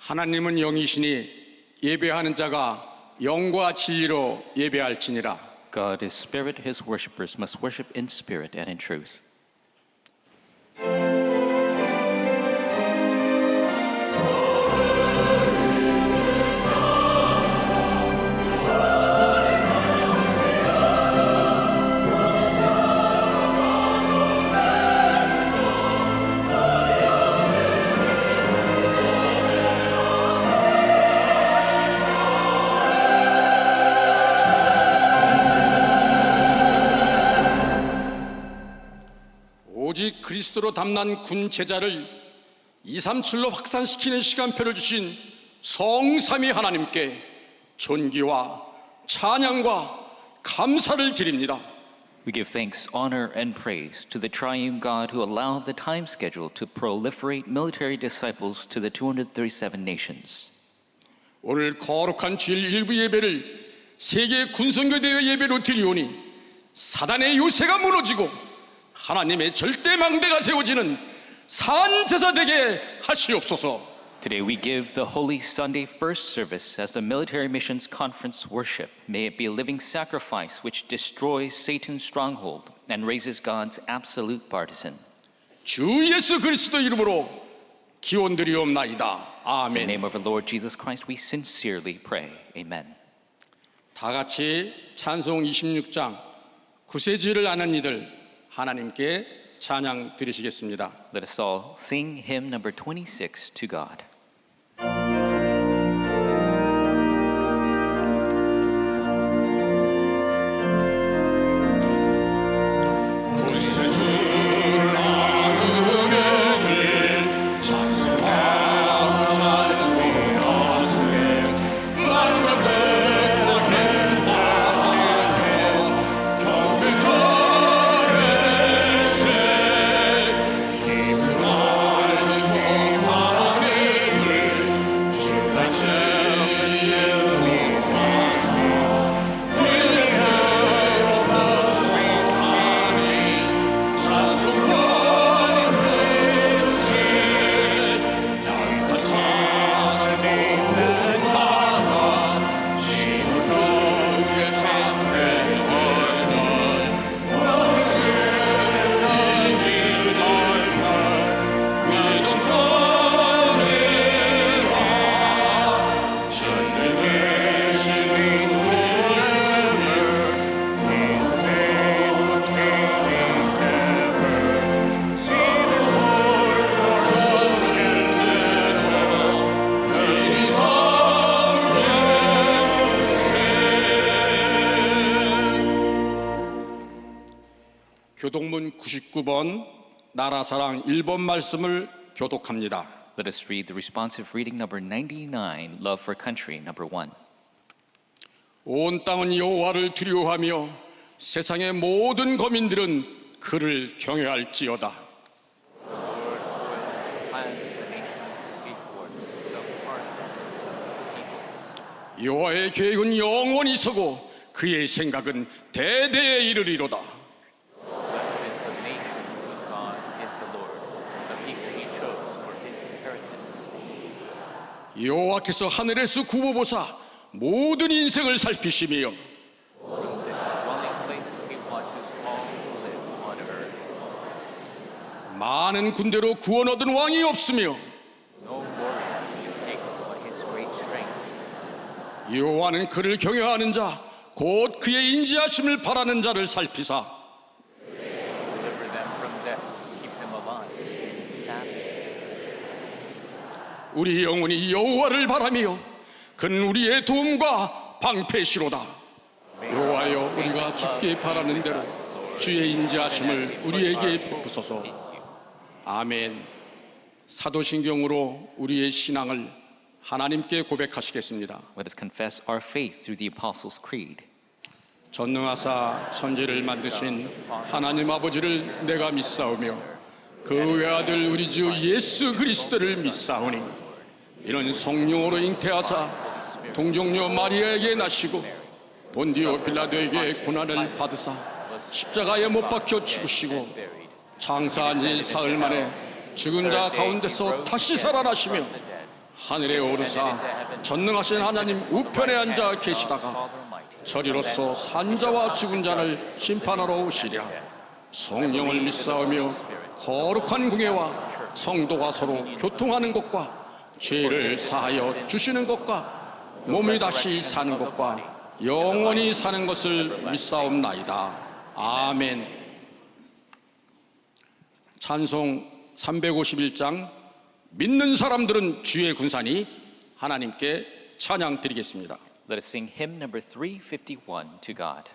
하나님은 영이시니 예배하는 자가 영과 진리로 예배할지니라. God is spirit, his worshippers must worship in spirit and in truth. 오직 그리스도로 담난 군 제자를 237로 확산시키는 시간표를 주신 성삼위 하나님께 존귀와 찬양과 감사를 드립니다. We give thanks, honor, and praise to the triune God who allowed the time schedule to proliferate military disciples to the 237 nations. 오늘 거룩한 주일 일부 예배를 세계 군선교대회 예배로 드리오니 사단의 요새가 무너지고 하나님의 절대 망대가 세워지는 산제사 되게 하시옵소서. Today we give the Holy Sunday First Service as the Military Missions Conference worship. May it be a living sacrifice which destroys Satan's stronghold and raises God's absolute partisan. 주 예수 그리스도 이름으로 기원드리옵나이다. In the 아멘. name of our Lord Jesus Christ, we sincerely pray. Amen. 다 같이 찬송 26장 구세주를 아는 이들 하나님께 찬양 드리시겠습니다. Let us all sing hymn number 26 to God. 교독문 99번 나라사랑 1번 말씀을 교독합니다. Let us read the responsive reading number 99, Love for Country, number 1. 온 땅은 여호와를 두려워하며 세상의 모든 거민들은 그를 경외할지어다. 여호와의 계획은 영원히 서고 그의 생각은 대대에 이르리로다. 여호와께서 하늘에서 굽어보사 모든 인생을 살피시며 많은 군대로 구원 얻은 왕이 없으며 여호와는 그를 경외하는 자 곧 그의 인지하심을 바라는 자를 살피사 우리 영혼이 여호와를 바라며 그는 우리의 도움과 방패시로다. 여호와여 우리가 주께 바라는 대로 주의 인자하심을 우리에게 베푸소서. 아멘. 사도신경으로 우리의 신앙을 하나님께 고백하시겠습니다. Let us confess our faith through the Apostles' Creed. 전능하사 천지를 만드신 하나님 아버지를 내가 믿사오며 그 외아들 우리 주 예수 그리스도를 믿사오니 이는 성령으로 잉태하사 동정녀 마리아에게 나시고 본디오 빌라도에게 고난을 받으사 십자가에 못 박혀 죽으시고 장사한 지 사흘 만에 죽은 자 가운데서 다시 살아나시며 하늘에 오르사 전능하신 하나님 우편에 앉아 계시다가 저리로서 산자와 죽은 자를 심판하러 오시리라. 성령을 믿사오며 거룩한 공예와 성도가 서로 교통하는 것과 죄를 사하여 주시는 것과 몸이 다시 사는 것과 영원히 사는 것을 믿사옵나이다. 아멘. 찬송 351장 믿는 사람들은 주의 군사니 하나님께 찬양 드리겠습니다. Let us sing hymn number 351 to God.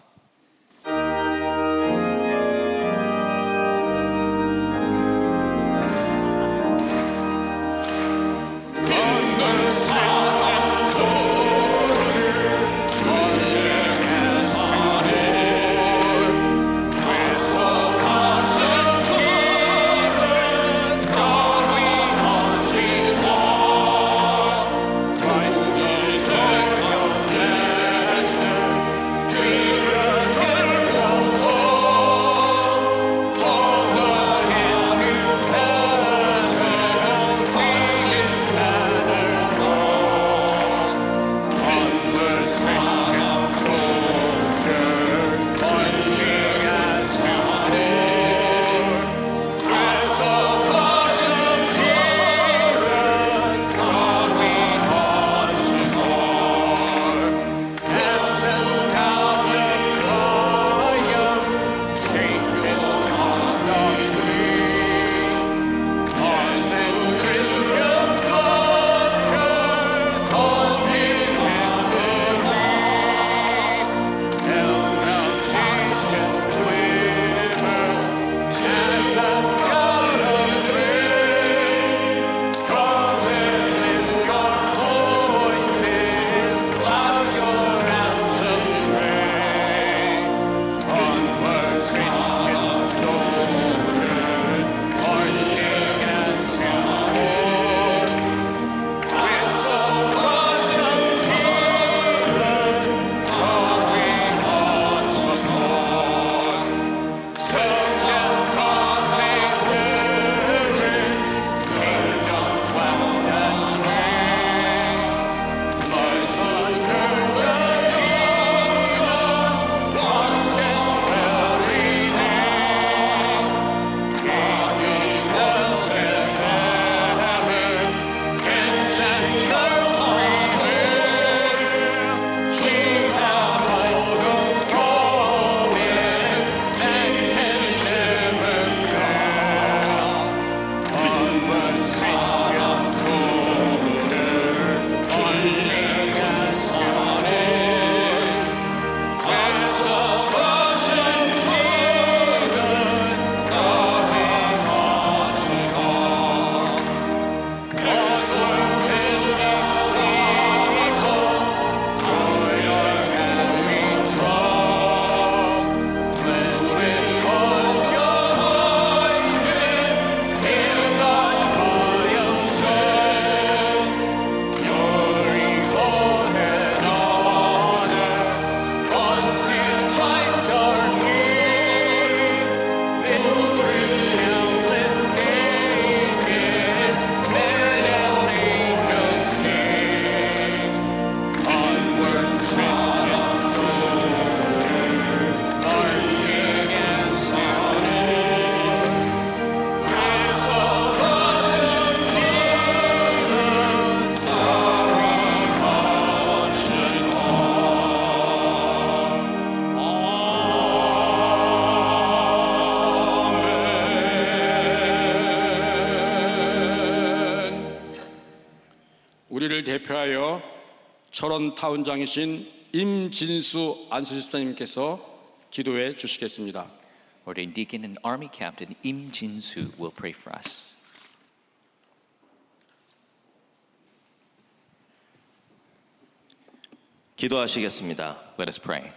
우리를 대표하여 철원 타운장이신 임진수 안수집사님께서 기도해 주시겠습니다. Ordained deacon and army captain Im Jin-soo will pray for us. 기도하시겠습니다. Let us pray.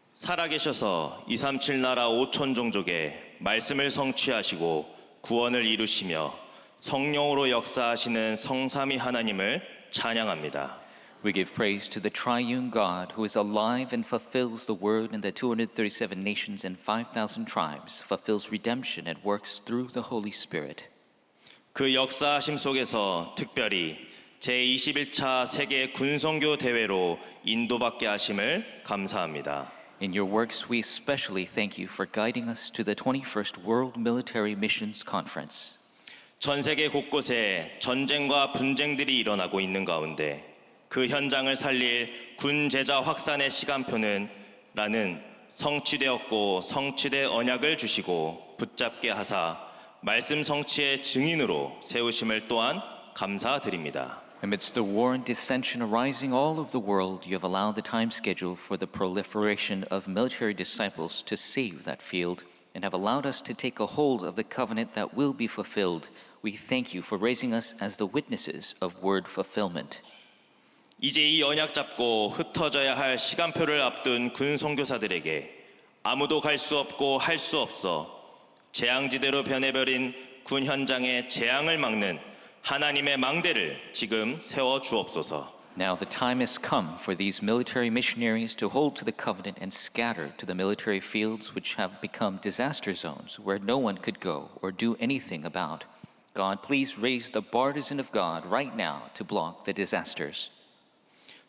살아계셔서 237 나라 5천 종족의 말씀을 성취하시고 구원을 이루시며 성령으로 역사하시는 성삼위 하나님을 찬양합니다. We give praise to the triune God who is alive and fulfills the word in the 237 nations and 5,000 tribes, fulfills redemption and works through the Holy Spirit. 그 역사하심 속에서 특별히 제21차 세계 군선교 대회로 인도받게 하심을 감사합니다. In your works, we especially thank you for guiding us to the 21st World Military Missions Conference. 전 세계 곳곳에 전쟁과 분쟁들이 일어나고 있는 가운데 그 현장을 살릴 군 제자 확산의 시간표는 라는 성취되었고 성취된 언약을 주시고 붙잡게 하사 말씀 성취의 증인으로 세우심을 또한 감사드립니다. Amidst the war and dissension arising all over the world, you have allowed the time schedule for the proliferation of military disciples to save that field and have allowed us to take a hold of the covenant that will be fulfilled. We thank you for raising us as the witnesses of word fulfillment. 이제 이 언약 잡고 흩어져야 할 시간표를 앞둔 군 선교사들에게 아무도 갈 수 없고 할 수 없어 재앙지대로 변해버린 군 현장의 재앙을 막는 하나님의 망대를 지금 세워 주옵소서. Now the time has come for these military missionaries to hold to the covenant and scatter to the military fields which have become disaster zones where no one could go or do anything about. God, please raise the partisan of God right now to block the disasters.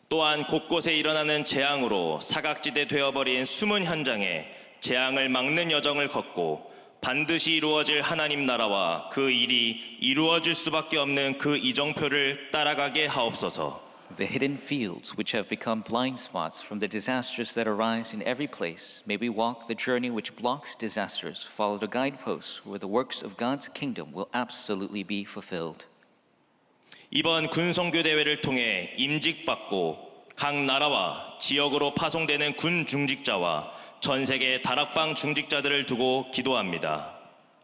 또한 곳곳에 일어나는 재앙으로 사각지대 되어버린 숨은 현장에 재앙을 막는 여정을 걷고 반드시 이루어질 하나님 나라와 그 일이 이루어질 수밖에 없는 그 이정표를 따라가게 하옵소서. The hidden fields which have become blind spots from the disasters that arise in every place, may we walk the journey which blocks disasters, follow the guideposts where the works of God's kingdom will absolutely be fulfilled. 이번 군선교 대회를 통해 임직받고 각 나라와 지역으로 파송되는 군 중직자와 전 세계 다락방 중직자들을 두고 기도합니다.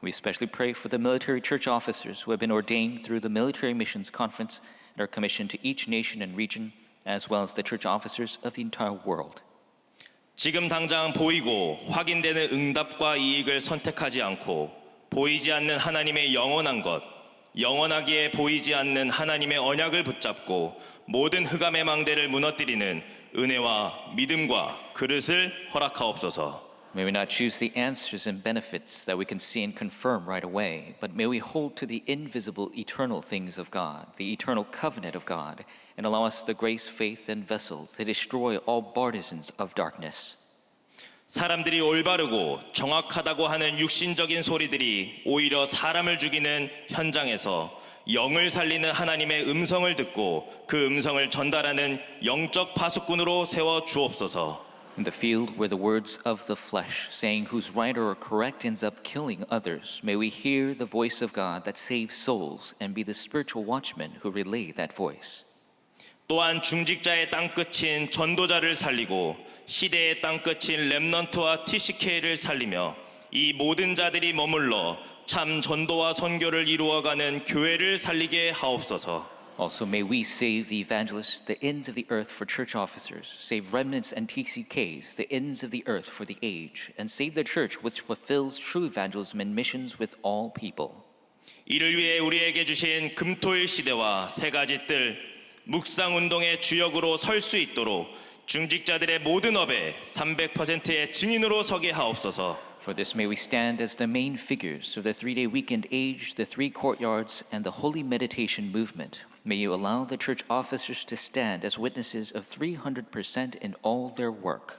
We especially pray for the military church officers who have been ordained through the Military Missions Conference and are commissioned to each nation and region, as well as the church officers of the entire world. 지금 당장 보이고 확인되는 응답과 이익을 선택하지 않고 보이지 않는 하나님의 영원한 것, 영원하기에 보이지 않는 하나님의 언약을 붙잡고 모든 흑암의 망대를 무너뜨리는 은혜와 믿음과 그릇을 허락하옵소서. May we not choose the answers and benefits that we can see and confirm right away, but may we hold to the invisible eternal things of God, the eternal covenant of God, and allow us the grace, faith, and vessel to destroy all partisans of darkness. 사람들이 올바르고 정확하다고 하는 육신적인 소리들이 오히려 사람을 죽이는 현장에서 영을 살리는 하나님의 음성을 듣고 그 음성을 전달하는 영적 파수꾼으로 세워 주옵소서. In the field where the words of the flesh, saying who's right or correct ends up killing others, may we hear the voice of God that saves souls and be the spiritual watchmen who relay that voice. 또한 중직자의 땅끝인 전도자를 살리고 시대의 땅끝인 렘넌트와 TCK를 살리며 이 모든 자들이 머물러 참 전도와 선교를 이루어가는 교회를 살리게 하옵소서. Also, may we save the evangelists, the ends of the earth for church officers, save remnants and TCKs, the ends of the earth for the age, and save the church which fulfills true evangelism and missions with all people. 이를 위해 우리에게 주신 금토일 시대와 세 가지 뜰, 묵상 운동의 주역으로 설 수 있도록 중직자들의 모든 업에 300%의 증인으로 서게 하옵소서. For this may we stand as the main figures of the three-day weekend age, the three courtyards, and the holy meditation movement. May you allow the church officers to stand as witnesses of 300% in all their work.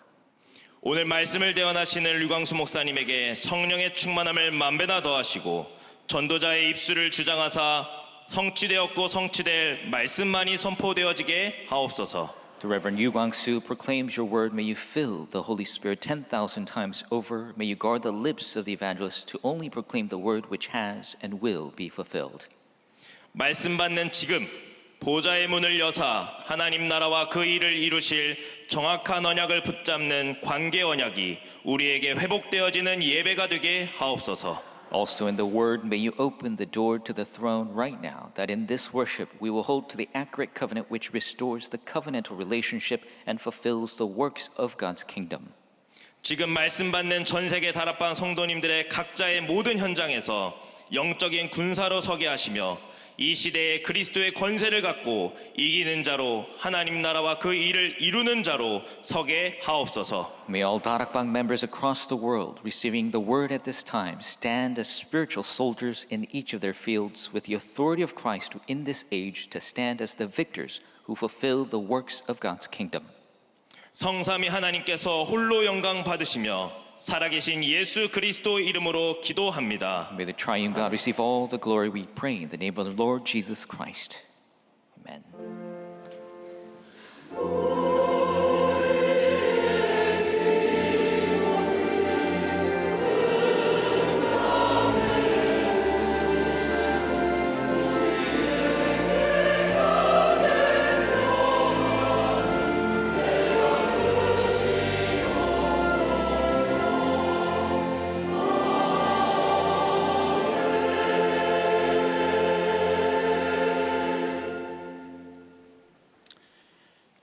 오늘 말씀을 대언하시는 류광수 목사님에게 성령의 충만함을 만배나 더하시고 전도자의 입술을 주장하사 성취되었고 성취될 말씀만이 선포되어지게 하옵소서. The Reverend Yu Guangsu proclaims your word. May you fill the Holy Spirit 10,000 times over. May you guard the lips of the evangelist to only proclaim the word which has and will be fulfilled. 말씀 받는 지금 보좌의 문을 여사 하나님 나라와 그 일을 이루실 정확한 언약을 붙잡는 관계 언약이 우리에게 회복되어지는 예배가 되게 하옵소서. Also in the word, may you open the door to the throne right now, that in this worship we will hold to the accurate covenant which restores the covenantal relationship and fulfills the works of God's kingdom. 지금 말씀 받는 전 세계 다락방 성도님들의 각자의 모든 현장에서 영적인 군사로 서게 하시며 이 시대에 그리스도의 권세를 갖고 이기는 자로 하나님 나라와 그 일을 이루는 자로 서게 하옵소서. May all Darakbang members across the world receiving the word at this time stand as spiritual soldiers in each of their fields with the authority of Christ in this age to stand as the victors who fulfill the works of God's kingdom. 성삼위 하나님께서 홀로 영광 받으시며 살아계신 예수 그리스도 이름으로 기도합니다. May the triune God receive all the glory, we pray in the name of the Lord Jesus Christ. Amen.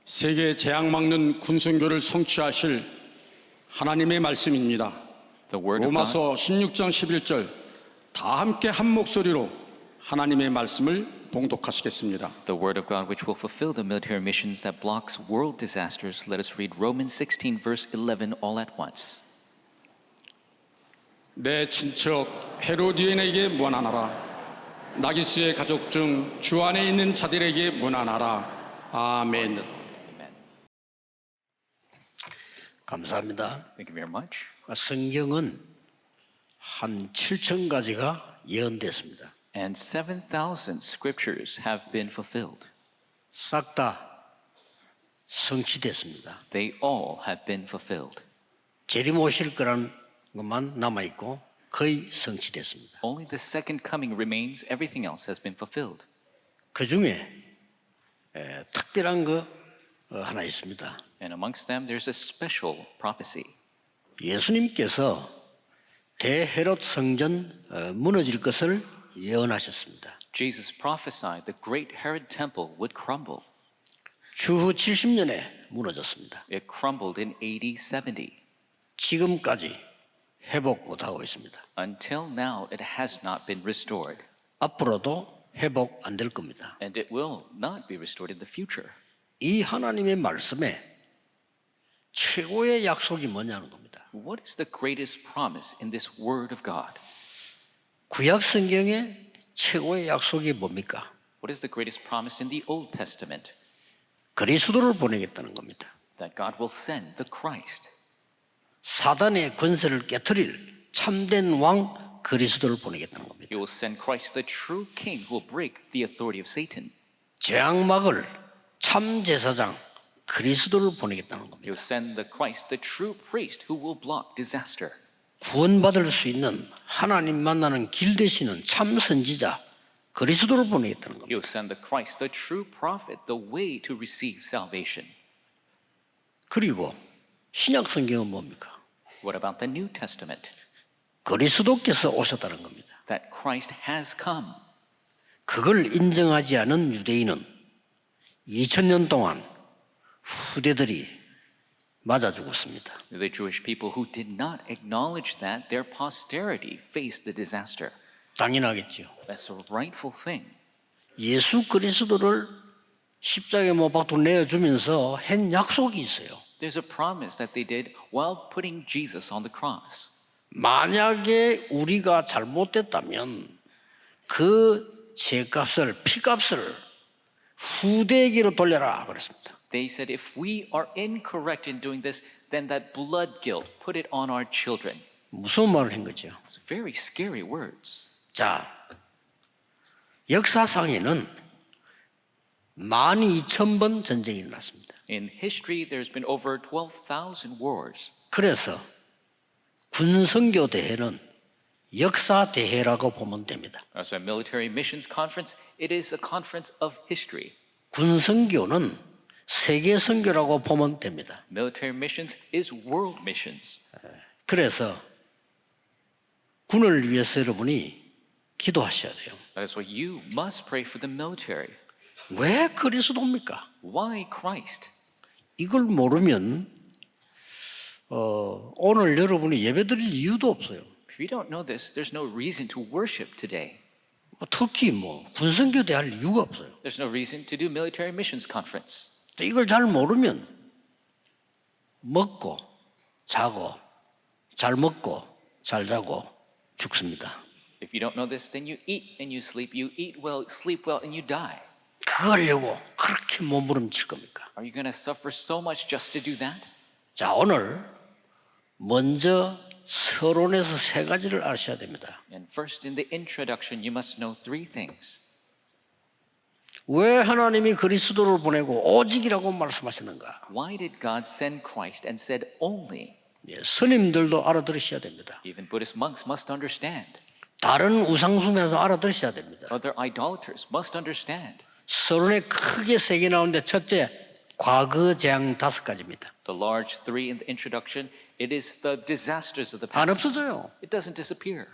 세계 재앙 막는 군선교를 성취하실 하나님의 말씀입니다. The word of God. 로마서 16장 11절 다 함께 한 목소리로 하나님의 말씀을 봉독하시겠습니다. The word of God which will fulfill the military missions that blocks world disasters. Let us read Romans 16 verse 11 all at once. 내 친척 헤로디온에게 문안하라. 나기스의 가족 중 주 안에 있는 자들에게 문안하라. 아멘. 감사합니다. Thank you very much. 성경은 한 7,000가지가 예언됐습니다. And 7,000 scriptures have been fulfilled. 싹 다 성취됐습니다. They all have been fulfilled. 재림 오실 거라는 것만 남아있고 거의 성취됐습니다. Only the second coming remains. Everything else has been fulfilled. 그 중에 특별한 거 하나 있습니다. And amongst them, there's a special prophecy. 예수님께서 대헤롯 성전 무너질 것을 예언하셨습니다. Jesus prophesied the great Herod temple would crumble. 추후 70년에 무너졌습니다. It crumbled in AD 70. 지금까지 회복 못하고 있습니다. Until now, it has not been restored. 앞으로도 회복 안 될 겁니다. And it will not be restored in the future. 이 하나님의 말씀에 최고의 약속이 뭐냐는 겁니다. What is the greatest promise in this word of God? 구약 성경의 최고의 약속이 뭡니까? What is the greatest promise in the Old Testament? 그리스도를 보내겠다는 겁니다. That God will send the Christ. 사단의 권세를 깨트릴 참된 왕 그리스도를 보내겠다는 겁니다. He will send Christ, the true King, who will break the authority of Satan. 재앙막을 참 제사장 그리스도를 보내겠다는 He 겁니다. will send the Christ, the true priest, who will block disaster. 구원받을 수 있는 하나님 만나는 길 되시는 참 선지자 그리스도를 보내겠다는 겁니다. He will send the Christ, the true prophet, the way to receive salvation. 그리고 신약 성경은 뭡니까? What about the New Testament? 그리스도께서 오셨다는 겁니다. That Christ has come. 그걸 인정하지 않은 유대인은 2000년 동안 후대들이 맞아 죽었습니다. The Jewish people who did not acknowledge that, their posterity faced the disaster. 당연하겠지요. That's a rightful thing. 예수 그리스도를 십자가에 못 박고 내어주면서 한 약속이 있어요. There's a promise that they did while putting Jesus on the cross. 만약에 우리가 잘못됐다면 그 죄값을 피값을 후대에게로 돌려라 그랬습니다. They said, if we are incorrect in doing this, then that blood guilt, put it on our children. 무슨 말을 한 거죠? It's very scary words. 자, 역사상에는 12,000번 전쟁이 일어났습니다. In history, there's been over 12,000 wars. 그래서 군선교 대회는 역사 대회라고 보면 됩니다. As a military missions conference, it is a conference of history. 군선교는 세계 선교라고 보면 됩니다. Military missions is world missions. 그래서 군을 위해서 여러분이 기도하셔야 돼요. That is why you must pray for the military. 왜 그리스도입니까? Why Christ? 이걸 모르면 오늘 여러분이 예배드릴 이유도 없어요. If you don't know this, there's no reason to worship today. 특히 뭐 군성교대 할 이유가 없어요. There's no reason to do military missions conference. 또 이걸 잘 모르면 먹고 자고 잘 먹고 잘 자고 죽습니다. If you don't know this, then you eat and you sleep. You eat well, sleep well, and you die. 그러려고 그렇게 몸부림칠 겁니까? Are you going to suffer so much just to do that? 자, 오늘 먼저 서론에서 세 가지를 아셔야 됩니다. And first, in the introduction, you must know three things. 왜 하나님이 그리스도를 보내고 오직이라고 말씀하셨는가? Why did God send Christ and said only? 예, 스님들도 알아들으셔야 됩니다. Even Buddhist monks must understand. 다른 우상숭배도 알아들으셔야 됩니다. Other idolaters must understand. 서론에 크게 세 개 나오는데 첫째, 과거 재앙 5가지입니다. The large three in the introduction, it is the disasters of the 안 past. 없어져요. It doesn't disappear.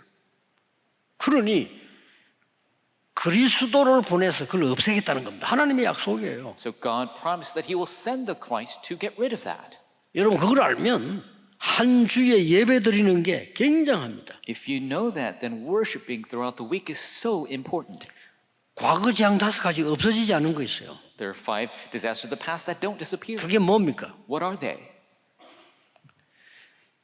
그러니 그리스도를 보내서 그걸 없애겠다는 겁니다. 하나님의 약속이에요. So God promised that He will send the Christ to get rid of that. 여러분 그걸 알면 한 주에 예배 드리는 게 굉장합니다. If you know that, then worshiping throughout the week is so important. 과거 재앙 5가지 없어지지 않은 거 있어요. There are 5 disasters of the past that don't disappear. 그게 뭡니까? What are they?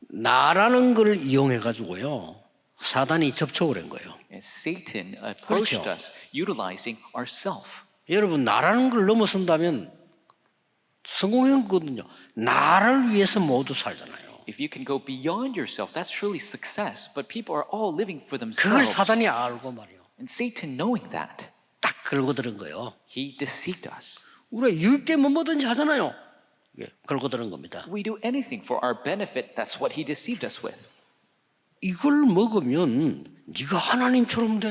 나라는 걸 이용해 가지고요. 사단이 접촉을 한 거예요. And Satan approached 그렇죠. us utilizing ourself. 여러분 나라는 걸 넘어선다면 성공했거든요. 나를 위해서 모두 살잖아요. If you can go beyond yourself, that's truly success. But people are all living for 그걸 themselves. 사단이 알고 말이에요. And Satan, knowing that, 딱 걸고 들은 거예요. he deceived us. 우리가 유익되면 뭐든지 하잖아요. 예, 걸고 들은 겁니다. We do anything for our benefit. That's what he deceived us with. 이걸 먹으면 네가 하나님처럼 돼.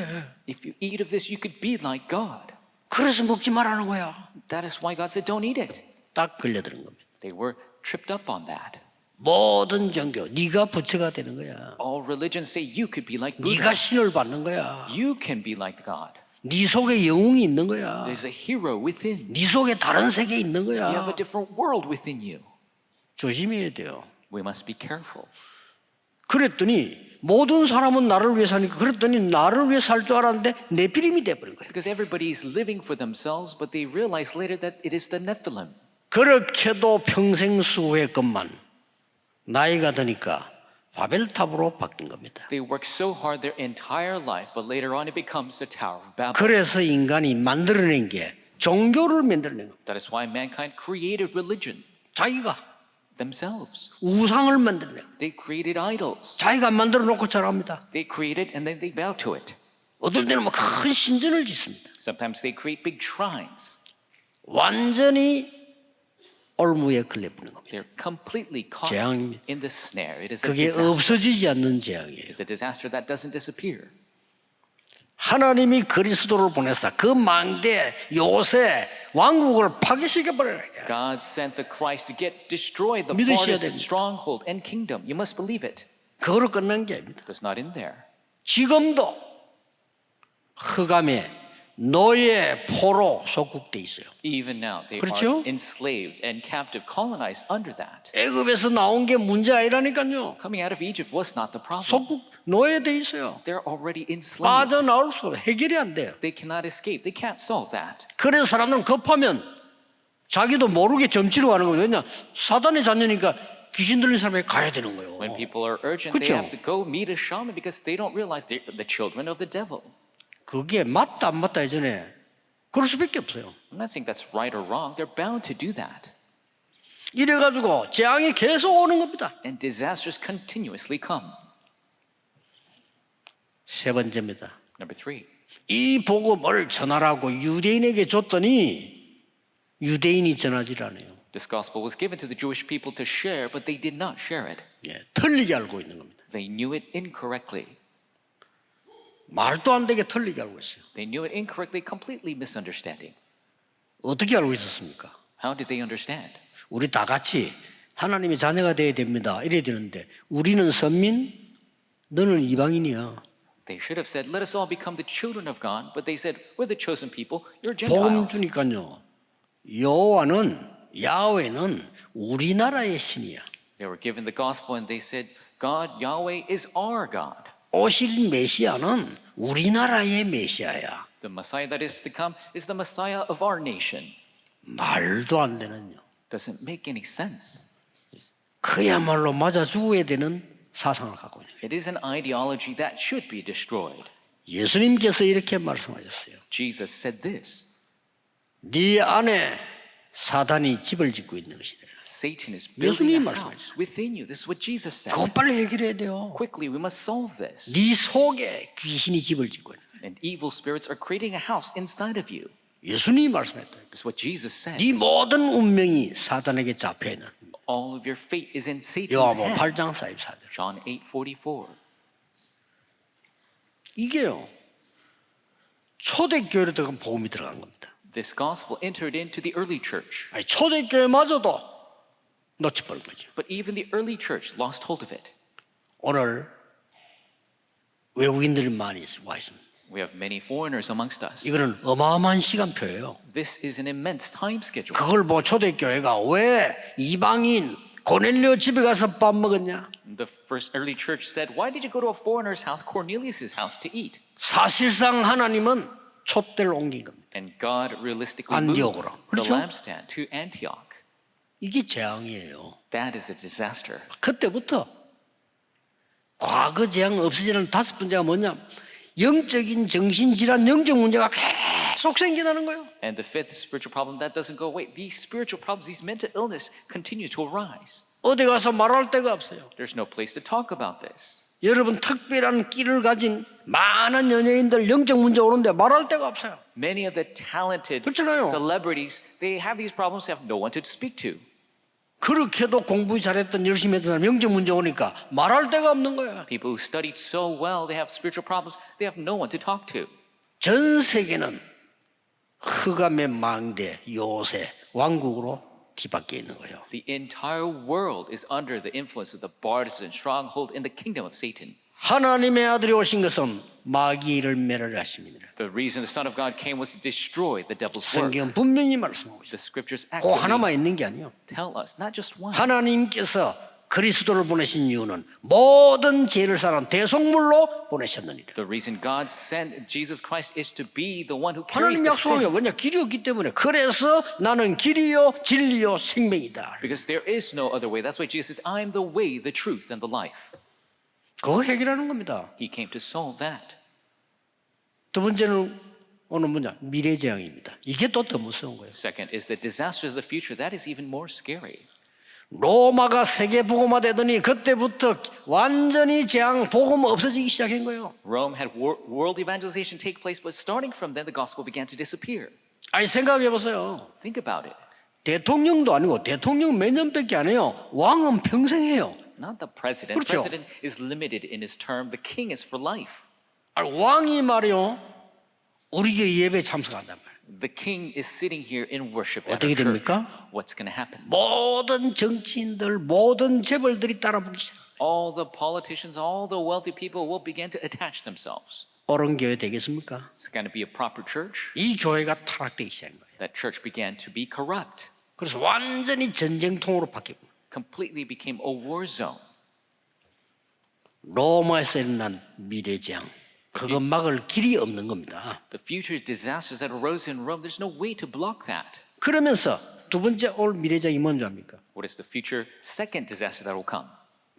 If you eat of this, you could be like God. 그래서 먹지 말라는 거야. That is why God said, don't eat it. 딱 걸려드는 겁니다. They were tripped up on that. 모든 종교 네가 부처가 되는 거야. All religions say you could be like Buddha. 네가 신을 받는 거야. You can be like God. 네 속에 영웅이 있는 거야. There's a hero within. 네 속에 다른 세계 있는 You have 거야. a different world within you. 조심해야 돼요. We must be careful. 그랬더니 모든 사람은 나를 위해 사니까 그랬더니 나를 위해 살 줄 알았는데 네피림이 돼버린 거예요. Because everybody is living for themselves, but they realize later that it is the Nephilim. 그렇게도 평생 수고했건만 나이가 드니까 바벨탑으로 바뀐 겁니다. They work so hard their entire life, but later on it becomes the Tower of Babel. 그래서 인간이 만들어낸 게 종교를 만들어낸 겁니다. That is why mankind created religion 자기가 themselves. 우상을 만들어낸 겁니다. They created idols. 자기가 만들어 놓고 잘합니다. They created and then they bow to it. 어떨 때는 큰 신전을 짓습니다. Sometimes they create big shrines. 완전히 올무에 걸려버리는 겁니다. They're completely caught 재앙입니다. in the snare. It is a 그게 disaster. 없어지지 않는 재앙이에요. It's a disaster that doesn't disappear. 하나님이 그리스도를 보내서 그 망대 요새 왕국을 파괴시켜버려야 돼요. God sent the Christ to destroy the 믿으셔야 partisan 됩니다. stronghold and kingdom. You must believe it. 그거로 끝난 게 아닙니다. It's not in there. 지금도 흑암에 노예 포로 속국돼 있어요. Even now, they 그렇죠? are enslaved and captive, colonized under that. 애굽에서 나온 게 문제 아니라니까요. Coming out of Egypt was not the problem. 속국 노예돼 있어요. They're already enslaved. 빠져나올 수 없어요. 해결이 안 돼요. They cannot escape. They can't solve that. 그래서 사람들은 급하면 자기도 모르게 점치러 가는 거예요. 왜냐 사단의 자녀니까 귀신 들린 사람에게 가야 되는 거예요. When people are urgent, they 그렇죠? have to go meet a shaman because they don't realize they're the children of the devil. 그게 맞다 안 맞다 예전에 그럴 수밖에 없어요. I'm not saying that's right or wrong. They're bound to do that. 이래가지고 재앙이 계속 오는 겁니다. And disasters continuously come. 세 번째입니다. Number 3. 이 복음을 전하라고 유대인에게 줬더니 유대인이 전하지 않아요. This gospel was given to the Jewish people to share, but they did not share it. 예, 틀리게 알고 있는 겁니다. They knew it incorrectly. 말도 안 되게 틀리게 알고 있어요. They knew it incorrectly, completely misunderstanding. 어떻게 알고 있었습니까? How did they understand? 우리 다 같이 하나님의 자녀가 돼야 됩니다. 이래야 되는데 우리는 선민, 너는 이방인이야. They should have said, let us all become the children of God. But they said, we're the chosen people. You're 복음 Gentiles. 주니까요. 야훼는 우리나라의 신이야. They were given the gospel and they said, God, Yahweh is our God. 오실 메시아는 우리나라의 메시아야. The Messiah that is to come is the Messiah of our nation. 말도 안 되는요. Doesn't make any sense. 그야말로 맞아 죽어야 되는 사상을 갖고 있는 거예요. It is an ideology that should be destroyed. 예수님께서 이렇게 말씀하셨어요. Jesus said this. 네 안에 사단이 집을 짓고 있는 것이래. Satan is 예수님이 building a 말씀하셨어요. house within you. This is what Jesus said. 그거 빨리 해결해야 돼요. Quickly, we must solve this. 네 속에 귀신이 집을 짓고 있는 거예요. And evil spirits are creating a house inside of you. 예수님이 말씀했다. This is what Jesus said. 네 모든 운명이 사단에게 잡혀 있는. All of your fate is in Satan's 요한복음 hands. 8장 44절. John 8:44. 이게요. 초대교회로 들어간 복음이 들어간 겁니다. This gospel entered into the early church. 아니, 초대교회마저도 놓쳐버린 거죠. But even the early church lost hold of it. 오늘 외국인들이 많이 와 있습니다. We have many foreigners amongst us. 이거는 어마어마한 시간표예요. This is an immense time schedule. 그걸 보고 초대교회가 왜 이방인 고넬료 집에 가서 밥 먹었냐? The first early church said, "Why did you go to a foreigner's house, Cornelius's house, to eat?" 사실상 하나님은 촛대를 옮긴 겁니다. And God realistically moved 안디옥으로. the 그렇죠? lampstand to Antioch. 이게 재앙이에요. That is a disaster. 그때부터 과거 재앙 없어지는 다섯 번째가 뭐냐? 영적인 정신질환, 영적 문제가 계속 생겨나는 거예요. And the fifth spiritual problem that doesn't go away. These spiritual problems, these mental illness continue to arise. 어디 가서 말할 데가 없어요. There's no place to talk about this. 여러분 특별한 끼를 가진 많은 연예인들 영적 문제 오는데 말할 데가 없어요. Many of the talented 그렇잖아요. celebrities, they have these problems, they have no one to speak to. 그렇게도 공부 잘했던 열심히 했던 사람 영적 문제 오니까 말할 데가 없는 거예요. People who studied so well, they have spiritual problems, they have no one to talk to. 전 세계는 흑암의 망대 요새 왕국으로 뒤바뀌어 있는 거예요. The entire world is under the influence of the partisan stronghold in the kingdom of Satan. 하나님의 아들이 오신 것은 마귀의 일을 멸하려 하심이니라. The reason the Son of God came was to destroy the devil's work. 성경은 분명히 말씀하고 있어요. The scriptures 그 accurately 하나만 있는 게 아니에요. tell us, not just one. 하나님께서 그리스도를 보내신 이유는 모든 죄를 사는 대속물로 보내셨느니라. The reason God sent Jesus Christ is to be the one who carries 하나님 the 약속하면 sin. 왜냐 길이 없기 때문에 그래서 나는 길이요 진리요 생명이다. Because there is no other way. That's why Jesus says, I am the way, the truth, and the life. 그거 해결하는 겁니다. He came to solve that. 두 번째는 오늘 뭐냐 미래 재앙입니다. 이게 또 더 무서운 거예요. Second is the disasters of the future. That is even more scary. 로마가 세계 복음화 되더니 그때부터 완전히 재앙 복음 없어지기 시작한 거예요. Rome had world evangelization take place, but starting from then, the gospel began to disappear. 아니 생각해 보세요. Think about it. 대통령도 아니고 대통령 몇 년밖에 안 해요. 왕은 평생 해요. Not the president. 그렇죠. President is limited in his term. The king is for life. 아니, 왕이 말이요. 우리 교회 예배에 참석한단 말이에요. The king is sitting here in worship at 어떻게 our church. 됩니까? What's going to happen? 모든 정치인들, 모든 재벌들이 따라붙기 시작. All the politicians, all the wealthy people will begin to attach themselves. 옳은 교회 되겠습니까? It's going to be a proper church. 이 교회가 타락되기 시작한 거예요. That church began to be corrupt, 그래서 완전히 전쟁통으로 바뀌고 completely became a war zone. 로마에서 일어난 미래 재앙. 그거 막을 길이 없는 겁니다. The future disasters that arose in Rome, there's no way to block that. 그러면서 두 번째 올 미래 재앙이 뭔지 압니까? What is the future second disaster that will come?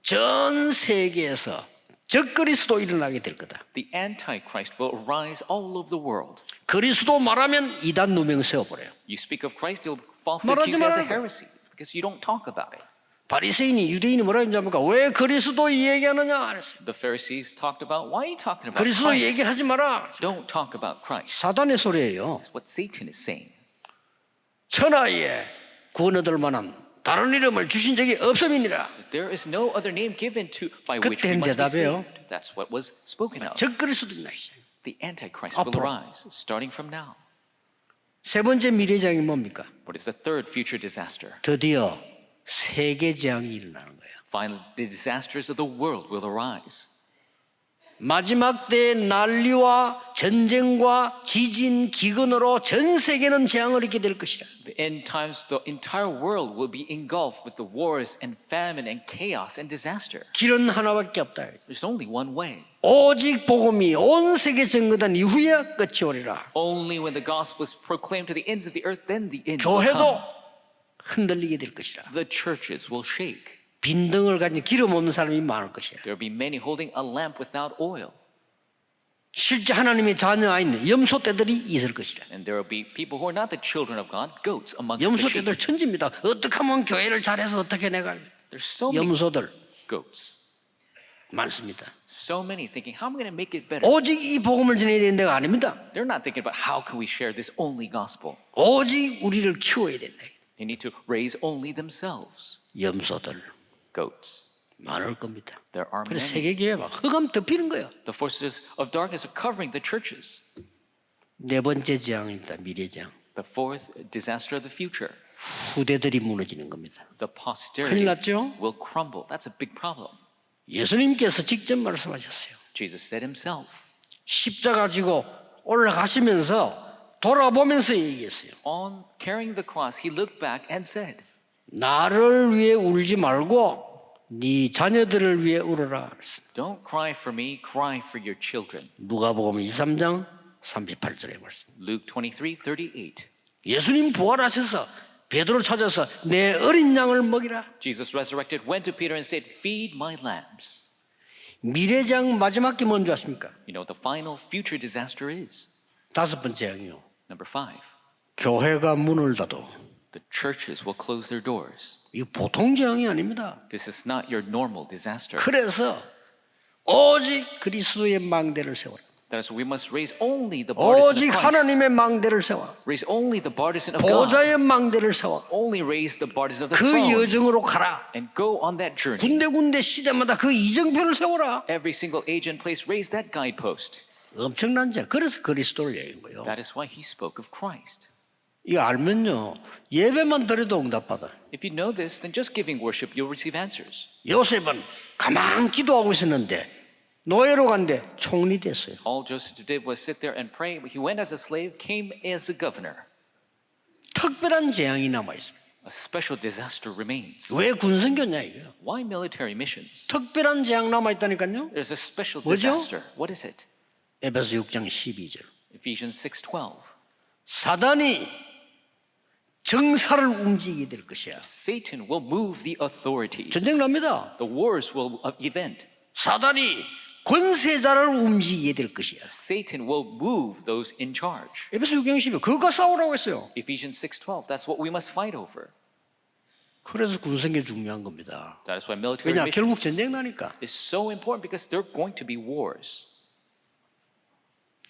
전 세계에서 적그리스도 일어나게 될 거다. The Antichrist will arise all over the world. 그리스도 말하면 이단 누명 세워버려요. You speak of Christ, you'll falsely 말하지 accuse it as a 말라고. heresy because you don't talk about it. 바리새인이 유대인이 뭐라 했는지 압니까? 왜 그리스도 얘기하느냐 그랬어요. The Pharisees talked about, why are you talking about 그리스도 Christ? 얘기하지 마라. Don't talk about Christ. 사단의 소리예요. That's what Satan is saying. 천하에 구원 얻을 만한 다른 이름을 주신 적이 없음이니라. There is no other name given to by which we 그때는 must be 대답해요. saved. That's what was spoken of. 적그리스도 일어나기 시작. The Antichrist will 앞으로. arise starting from now. 세 번째 미래 재앙이 뭡니까? What is the third future disaster? 드디어 세계 재앙이 일어나는 거예요. Finally, the disasters of the world will arise. 마지막 때 난리와 전쟁과 지진, 기근으로 전 세계는 재앙을 입게 될 것이라. The end times, the entire world will be engulfed with the wars and famine and chaos and disaster. 길은 하나밖에 없다. There's only one way. 오직 복음이 온 세계 전거된 이후에 끝이 오리라. Only when the gospel is proclaimed to the ends of the earth, then the end will 교회도 come. 흔들리게 될 것이라. The churches will shake. 빈등을 가진 기름 없는 사람이 많을 것이야. There will be many holding a lamp without oil. 실제 하나님의 자녀가 있는 염소 떼들이 있을 것이라. And there will be people who are not the children of God, goats amongst the 염소 sheep. 떼들 천지입니다. 어떻게 하면 교회를 잘해서 어떻게 내가 There's so many 염소들 goats. 많습니다. So many thinking, how am I going to make it better? 오직 이 복음을 전해야 되는 데가 아닙니다. They're not thinking about how can we share this only gospel. 오직 우리를 키워야 된다. They need to raise only themselves. 염소들 Goats. 많을 겁니다. There are 그래서 many. 세계 교회가 흑암 덮이는 거예요. The forces of darkness are covering the churches. 네 번째 재앙입니다. 미래 재앙. The fourth disaster of the future. 후대들이 무너지는 겁니다. The posterity 큰일 났죠? will crumble. That's a big problem. 예수님께서 직접 말씀하셨어요. Jesus said himself. 십자가 지고 올라가시면서 돌아보면서 얘기했어요. On carrying the cross, he looked back and said, 나를 위해 울지 말고 네 자녀들을 위해 울어라. Don't cry for me, cry for your children. 누가복음 23장 38절의 말씀. Luke 23:38. 예수님 부활하셔서 베드로 찾아서 내 어린 양을 먹이라. Jesus resurrected, went to Peter and said, Feed my lambs. 미래장 마지막 게 뭔지 아십니까? You know what the final future disaster is? 다섯 번째 장이요. Number 5. 교회가 문을 닫어. The churches will close their doors. 이거 보통 재앙이 아닙니다. This is not your normal disaster. 그래서 오직 그리스도의 망대를 세워라. That is, we must raise only the partisan 오직 of Christ. 하나님의 망대를 세워. Raise only the partisan of God. 보좌의 망대를 세워. Only raise the partisan of the 그 throne. 여정으로 가라. And go on that journey. 군데군데 시대마다 그 이정표를 세워라. Every single age and place, raise that guidepost. 엄청난 자. 그래서 그리스도를 얘기한 거예요. That is why he spoke of Christ. 이거 알면요. 예배만 드려도 응답받아요. If you know this, then just giving worship, you'll receive answers. 요셉은 가만 기도하고 있었는데 노예로 간데 총리 됐어요. All Joseph did was sit there and pray. He went as a slave, came as a governor. 특별한 재앙이 남아 있습니다. A special disaster remains. 왜 군선교냐 이거요? Why military missions? 특별한 재앙 남아 있다니까요. There's a special 뭐죠? disaster. What is it? 에베소 6장 12절. Ephesians 6:12. 사단이 정사를 움직이게 될 것이야. Satan will move the authorities. 전쟁 납니다. The wars will event. 사단이 권세자를 움직이게 될 것이야. Satan will move those in charge. 에베소 6장 12절. 그거 싸우라고 했어요. Ephesians 6:12. That's what we must fight over. 그래서 군선교 중요한 겁니다. That is why military 왜냐? missions 결국 전쟁 나니까. is so important because there are going to be wars.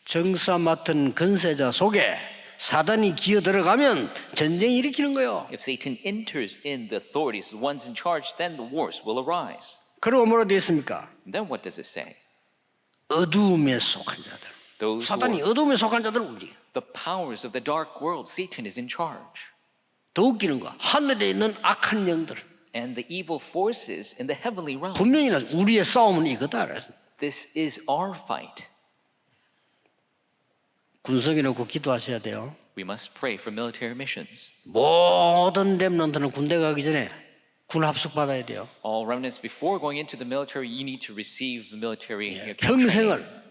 정사 맡은 권세자 속에 사단이 기어 들어가면 전쟁 일으키는 거예요. If Satan enters in the authorities, the ones in charge, then the wars will arise. 그리고 뭐라 되어 있습니까? And then what does it say? 어두움에 속한 자들. Those who 사단이 are 어두움에 속한 자들을 움직여. the powers of the dark world, Satan is in charge. 더 웃기는 거 하늘에 있는 악한 영들. And the evil forces in the heavenly realm. 분명히 우리의 싸움은 이거다. This is our fight. 군성에 놓고 기도하셔야 돼요. We must pray for military missions. 모든 렘넌트는 군대 가기 전에 군 합숙 받아야 돼요. All remnants, before going into the military, you need to receive the military camp training. 평생을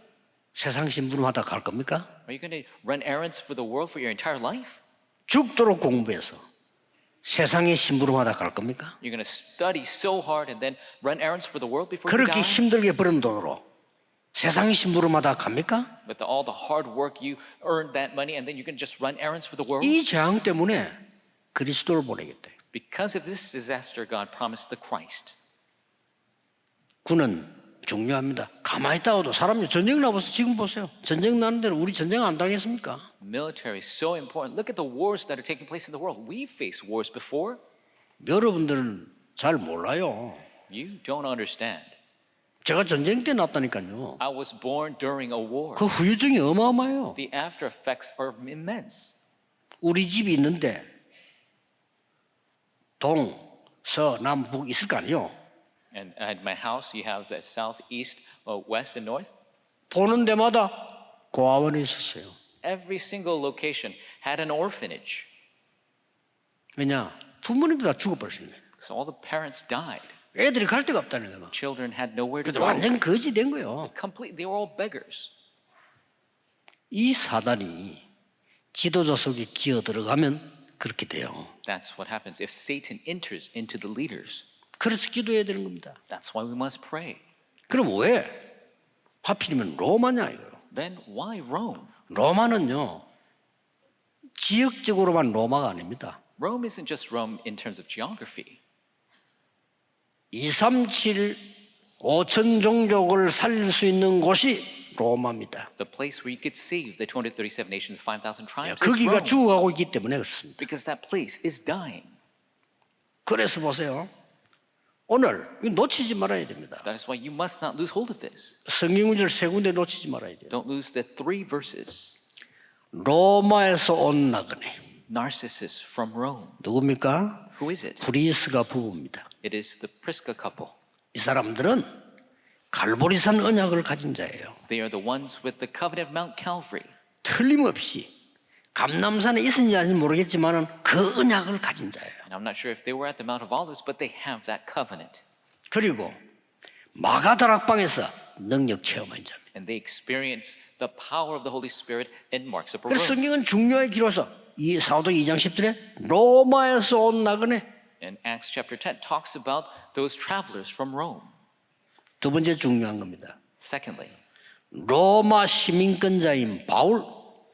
세상 심부름하다 갈 겁니까? Are you going to run errands for the world for your entire life? 죽도록 공부해서 세상에 심부름하다 갈 겁니까? You're going to study so hard and then run errands for the world before you 그렇게 die? 힘들게 버는 돈으로 세상 심부름하다 갑니까? With all the hard work you earned that money and then you're going to just run errands for the world? 이 재앙 때문에 그리스도를 보내겠다. Because of this disaster, God promised the Christ. 군은 중요합니다. 가만히 있다가도 사람이 전쟁 나봐서 지금 보세요. 전쟁 나는 데는 우리 전쟁 안 당했습니까? Military is so important. Look at the wars that are taking place in the world. We faced wars before. 여러분들은 잘 몰라요. You don't understand. 제가 전쟁 때 났다니까요. I was born during a war. 그 후유증이 어마어마해요. The after effects are immense. 우리 집이 있는데 동, 서, 남, 북 있을 거 아니에요. And at my house, you have the south, east, west, and north. 보는 데마다 고아원이 있었어요. Every single location had an orphanage. 왜냐? 부모님도 다 죽어버렸습니다. So all the parents died. 애들이 갈 데가 없다는 거예요. Children had nowhere to 그래도 go. 완전 거지 된 거예요. Complete, they were all beggars. 이 사단이 지도자 속에 기어 들어가면 그렇게 돼요. That's what happens if Satan enters into the leaders. 그래서 기도해야 되는 겁니다. That's why we must pray. 그럼 왜? 하필이면 로마냐 이거요. Then why Rome? 로마는요 지역적으로만 로마가 아닙니다. Rome isn't just Rome in terms of geography. 237, 5천 종족을 살릴 수 있는 곳이 로마입니다. The place where you could save the 237 nations, 5,000 tribes is 거기가 Rome. 죽어가고 있기 때문에 그렇습니다. Because that place is dying. 그래서 보세요. 오늘 이거 놓치지 말아야 됩니다. That is why you must not lose hold of this. 성경 구절 세 군데 놓치지 말아야 돼요. Don't lose the 3 verses. 로마에서 온 나그네. Narcissus from Rome. 누굽니까? Who is it? 브리스가 부부입니다. It is the Prisca couple. 이 사람들은 갈보리산 언약을 가진 자예요. They are the ones with the covenant of Mount Calvary. 틀림없이 감람산에 있었는지 아닌지 모르겠지만 그 언약을 가진 자예요. And I'm not sure if they were at the Mount of Olives, but they have that covenant. 그리고 마가다락방에서 능력 체험한 자입니다. And they experience the power of the Holy Spirit in Mark's upper 그래서 room. 성경은 중요하게 기록해서 이 사도행 2장 10절에 로마에서 온 나그네. And Acts chapter 10 talks about those travelers from Rome. 두 번째 중요한 겁니다. Secondly, 로마 시민권자인 바울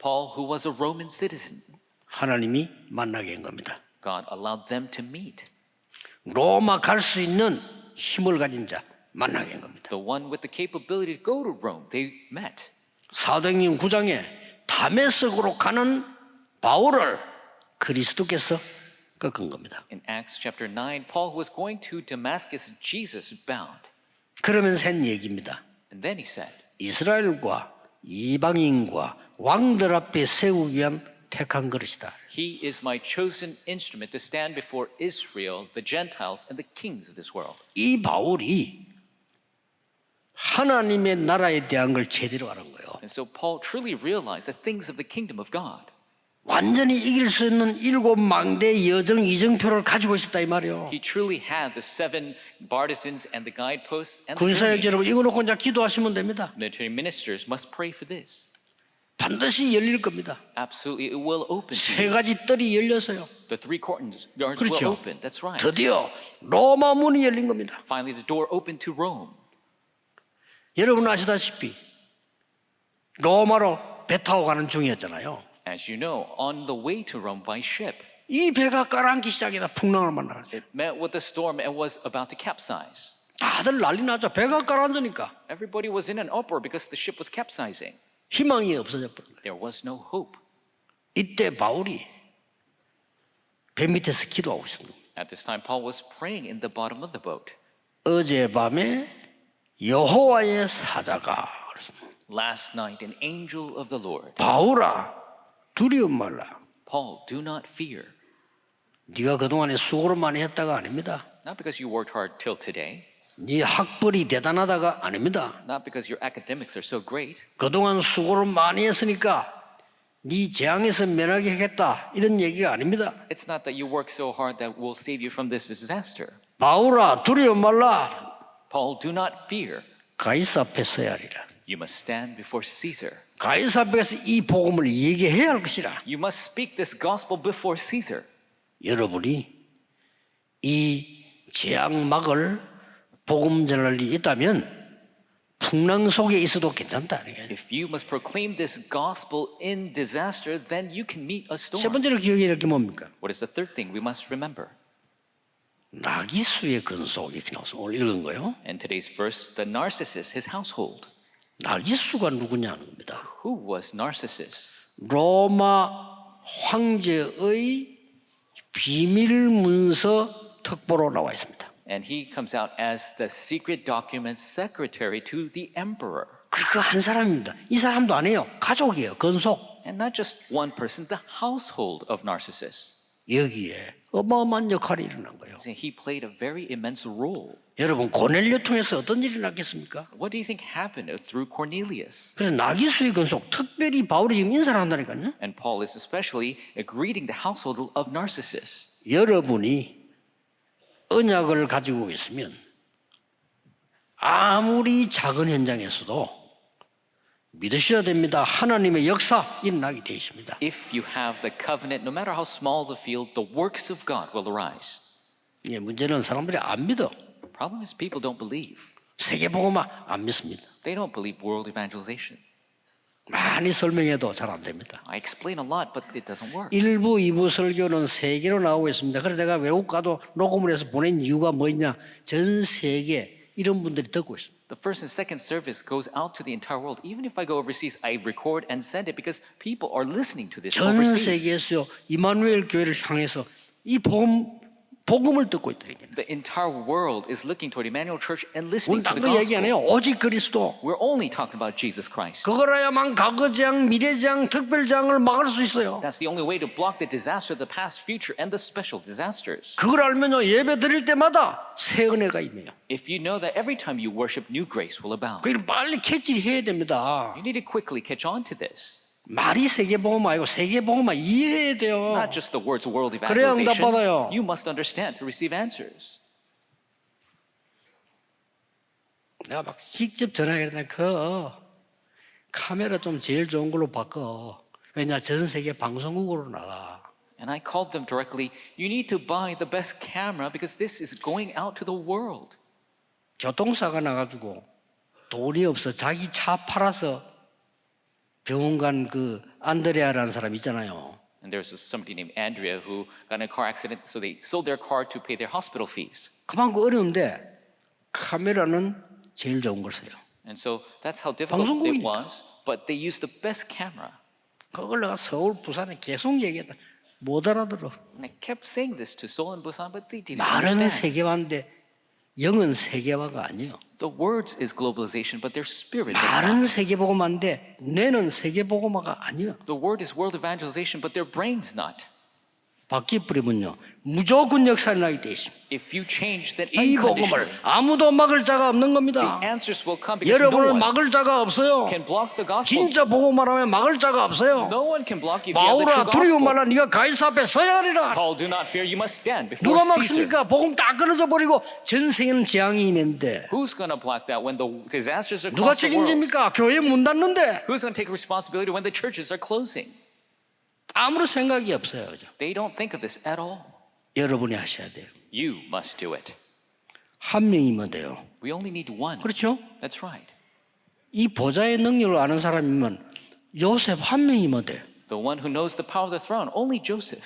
Paul, who was a Roman citizen, 하나님이 만나게 한 겁니다. God allowed them to meet. 로마 갈 수 있는 힘을 가진 자 만나게 한 겁니다. The one with the capability to go to Rome, they met. 사도행전 9장에 다메섹으로 가는 바울을 그리스도께서 꺾은 겁니다. In Acts chapter 9, Paul, who was going to Damascus, Jesus bound. 그러면서 한 얘기입니다. And then he said, 이스라엘과 이방인과 왕들 앞에 세우기 위한 택한 그릇이다. He is my chosen instrument to stand before Israel, the Gentiles, and the kings of this world. 이 바울이 하나님의 나라에 대한 걸 제대로 아는 거예요. And so Paul truly realized the things of the kingdom of God. 완전히 이길 수 있는 7망대 여정 이정표를 가지고 있었다 이 말이에요. He truly had the 7 bartisans and the guideposts and the 군사역 journey. 여러분 이거 놓고 이제 기도하시면 됩니다. Military ministers must pray for this. 반드시 열릴 겁니다. Absolutely, it will open. to 세 you. 가지 뜰이 열려서요. The 3 courtyards will 그렇죠. open. That's right. 드디어 로마 문이 열린 겁니다. Finally, the door opened to Rome. 여러분 아시다시피 로마로 배 타고 가는 중이었잖아요. As you know, on the way to Rome by ship, 이 배가 가라앉기 시작이다. 풍랑을 만나가지고 it met with a storm and was about to capsize. 다들 난리 나죠. 배가 가라앉으니까 Everybody was in an uproar because the ship was capsizing. 희망이 없어져 버린 거예요. There was no hope. 이때 바울이 배 밑에서 기도하고 있습니다. At this time, Paul was praying in the bottom of the boat. 어젯밤에 여호와의 사자가 그랬습니다. Last night, an angel of the Lord. 바울아 두려움 말라. Paul, do not fear. 네가 그동안에 수고를 많이 했다가 아닙니다. Not because you worked hard till today. 네 학벌이 대단하다가 아닙니다. Not because your academics are so great. 그동안 수고를 많이 했으니까 네 재앙에서 면하게 하겠다 이런 얘기가 아닙니다. It's not that you work so hard that will save you from this disaster. 바울아 두려움 말라. Paul, do not fear. 가이사 앞에 서야 하리라. You must stand before Caesar. 가이사 앞에서 이 복음을 얘기해야 할 것이라. You must speak this gospel before Caesar. 여러분이 이 재앙막을 복음 전할 일이 있다면 풍랑 속에 있어도 괜찮다. If you must proclaim this gospel in disaster, then you can meet a 세 storm. 번째로 기억해야 할 게 뭡니까? What is the third thing we must remember? 나기수의 근속 이렇게 나와서 오늘 읽은 거예요. And today's verse, the Narcissus, his household. 나기수가 누구냐는 겁니다. Who was Narcissus? 로마 황제의 비밀 문서 특보로 나와 있습니다. And he comes out as the secret documents secretary to the emperor. 그 한 사람입니다. 이 사람도 아니에요. 가족이에요. 근속. And not just one person, the household of Narcissus. 여기에 어마어마한 역할이 일어난 거예요. He played a very immense role. 여러분 고넬료 통해서 어떤 일이 났겠습니까? What do you think happened through Cornelius? 그래서 나기수의 건속 특별히 바울이 지금 인사를 한다니까요. And Paul is especially greeting the household of Narcissus. 여러분이 언약을 가지고 있으면 아무리 작은 현장에서도 믿으셔야 됩니다. 하나님의 역사 일어나게 되어 있습니다. If you have the covenant, no matter how small the field, the works of God will arise. 예, 문제는 사람들이 안 믿어. The problem is people don't believe. 세계복음화 안 믿습니다. They don't believe world evangelization. 많이 설명해도 잘 안 됩니다. I explain a lot, but it doesn't work. 1부, 2부 설교는 세 개로 나오고 있습니다. 그래서 내가 외국 가도 녹음을 해서 보낸 이유가 뭐냐? 전 세계 이런 분들이 듣고 있습니다. The first and second service goes out to the entire world. Even if I go overseas, I record and send it because people are listening to this 전 overseas. 세계에서 이마누엘 교회를 향해서 이 복음을 듣고 있다는 거예요. The entire world is looking toward Emmanuel Church and listening 우리 to the 딴거 얘기 안 해요. gospel. 오직 그리스도. We're only talking about Jesus Christ. 그거라야만 과거재앙, 미래재앙, 특별재앙을 막을 수 있어요. That's the only way to block the disaster, the past, future, and the special disasters. 그걸 알면요 예배 드릴 때마다 새 은혜가 임해요. If you know that every time you worship, new grace will abound. 그걸 빨리 캐치해야 됩니다. You need to quickly catch on to this. 말이 세계복음화 아니고 세계복음화 이해해야 돼요. Not just the words world 그래야 응답 받아요. evangelization. You must understand to receive answers. 내가 막 직접 전화했는데 그 카메라 좀 제일 좋은 걸로 바꿔. 왜냐 전 세계 방송국으로 나가. And I called them directly, you need to buy the best camera because this is going out to the world. 교통사가 나가지고 돈이 없어 자기 차 팔아서 병원 간 그 안드레아라는 사람 있잖아요. And there's somebody named Andrea who got in a car accident, so they sold their car to pay their hospital fees. 그만큼 어려운데 카메라는 제일 좋은 걸 써요. And so that's how difficult it 방송국이니까. was, but they used the best camera. 그걸 내가 서울, 부산에 계속 얘기했다. 못 알아들어. And I kept saying this to Seoul and Busan, but they didn't 말은 understand. 세계화인데 영은 세계화가 아니에요. The words is globalization, but their spirit is 말은 not. 세계복음화인데 뇌는 세계복음화가 아니에요. The word is world evangelization, but their brain's not. 바뀌어버리면요 무조건 역사를 나게 돼 있습니다. If you change, then 이 복음을 unconditionally, 아무도 막을 자가 없는 the 겁니다. answers will come because no 여러분을 one 막을 자가 없어요. can block the gospel. 진짜 복음하라면 막을 자가 없어요. No one can block you if you have the 바울아 true 두려움 gospel. 말라 네가 가이사 앞에 서야 하리라. Paul, do not fear, you must stand before 누가 Caesar. 막습니까? 복음 다 끊어져 버리고 전 세계는 재앙이 임했는데 Who's going to block that when the disasters are 누가 across the world? 책임집니까? 교회 문 닫는데 Who's going to take responsibility when the churches are closing? 아무런 생각이 없어요. 그죠? They don't think of this at all. 여러분이 하셔야 돼요. You must do it. 한 명이면 돼요. We only need one. 그렇죠? That's right. 이 보좌의 능력을 아는 사람이면 요셉 한 명이면 돼. The one who knows the power of the throne, only Joseph.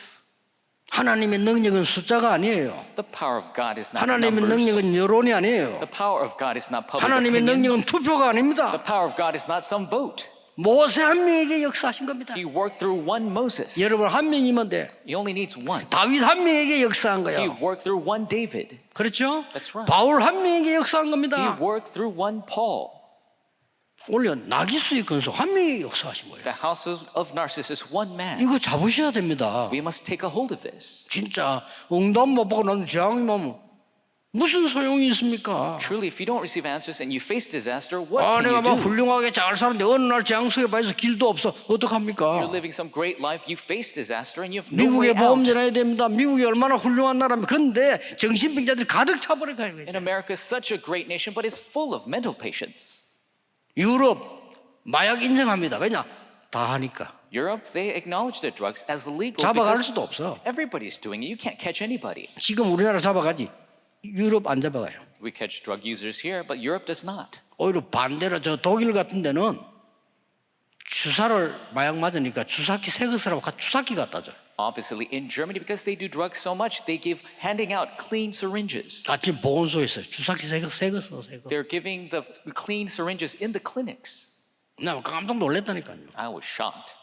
하나님의 능력은 숫자가 아니에요. The power of God is not 하나님의 numbers. 능력은 여론이 아니에요. The power of God is not public 하나님의 opinion. 능력은 투표가 The 아닙니다. power of God is not some vote. 모세 한 명에게 역사하신 겁니다. He worked through one Moses. 여러분 한 명이면 돼. He only needs one. 다윗 한 명에게 역사한 He 거예요. worked through one David. 그렇죠? That's right. 바울 한 명에게 역사한 He 겁니다. worked through one Paul. 오히려 나기수의 근소 한 명에게 역사하신 거예요. The house of Narcissus, one man. 이거 잡으셔야 됩니다. We must take a hold of this. 진짜 응답 못 받고 나는 재앙이면 무슨 소용이 있습니까? Truly, if you don't receive answers and you face disaster, what 아, can 내가 you 막 do? 훌륭하게 잘 사는데 어느 날 재앙 속에 빠져서 길도 없어. 어떡합니까? You're living some great life, you face disaster, and you have no way 미국에 보험 out. 전해야 됩니다. 미국이 얼마나 훌륭한 나라면 근데 정신병자들이 가득 차버려 가는 And 거죠. America is such a great nation, but it's full of mental patients. 유럽 마약 인정합니다. 왜냐? 다 하니까. Europe, they acknowledge their drugs as legal 잡아갈 because 수도 없어. everybody's doing it. You can't catch anybody. 지금 우리나라 잡아가지. 유럽 안 잡아가요. We catch drug users here, but Europe does not. 오히려 반대로 저 독일 같은 데는 주사를 마약 맞으니까 주사기 새것이라고 주사기 갖다 줘. Oppositely, in Germany, because they do drugs so much, they give handing out clean syringes. 아침 보건소에 있어요. 주사기 새거 써 새거. They're giving the clean syringes in the clinics. 나 깜짝 놀랐다니까요. I was shocked.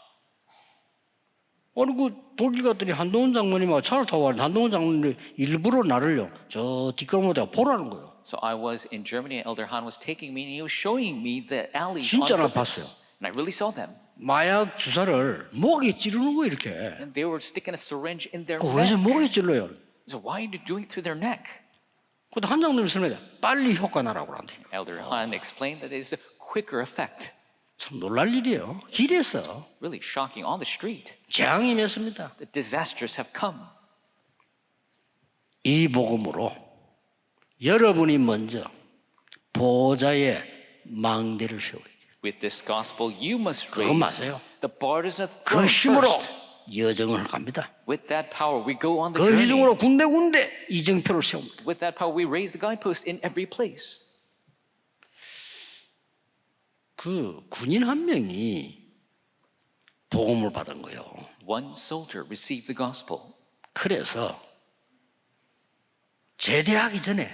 아니 그 독일 갔더니 한동훈 장모님하고 차를 타고 왔는데 한동훈 장모님이 일부러 나를요 저 뒷골목에다가 보라는 거예요. So I was in Germany, and Elder Han was taking me, and he was showing me the alleys 진짜 on 나 purpose. 봤어요. And I really saw them. 마약 주사를 목에 찌르는 거 이렇게. And they were sticking a syringe in their 왜 neck. 목에 찔러요? So why are you doing it through their neck? 그때 한장님이 설명해. 빨리 효과 나라고 한대. Elder Han explained that it is a quicker effect. 참 놀랄 일이에요. 길에서 Really shocking. On the street, 재앙이 임했습니다. the disasters have come. 이 복음으로 여러분이 먼저 보호자의 망대를 세워야 돼요. With this gospel, you must 그건 raise 맞아요. the borders of 그 throne 힘으로 first. 여정을 갑니다. With that power, we go on the 그 journey. 힘으로 군데군데 이정표를 세웁니다. With that power, we raise the guidepost in every place. 그 군인 한 명이 복음을 받은 거예요. One soldier received the gospel. 그래서 제대하기 전에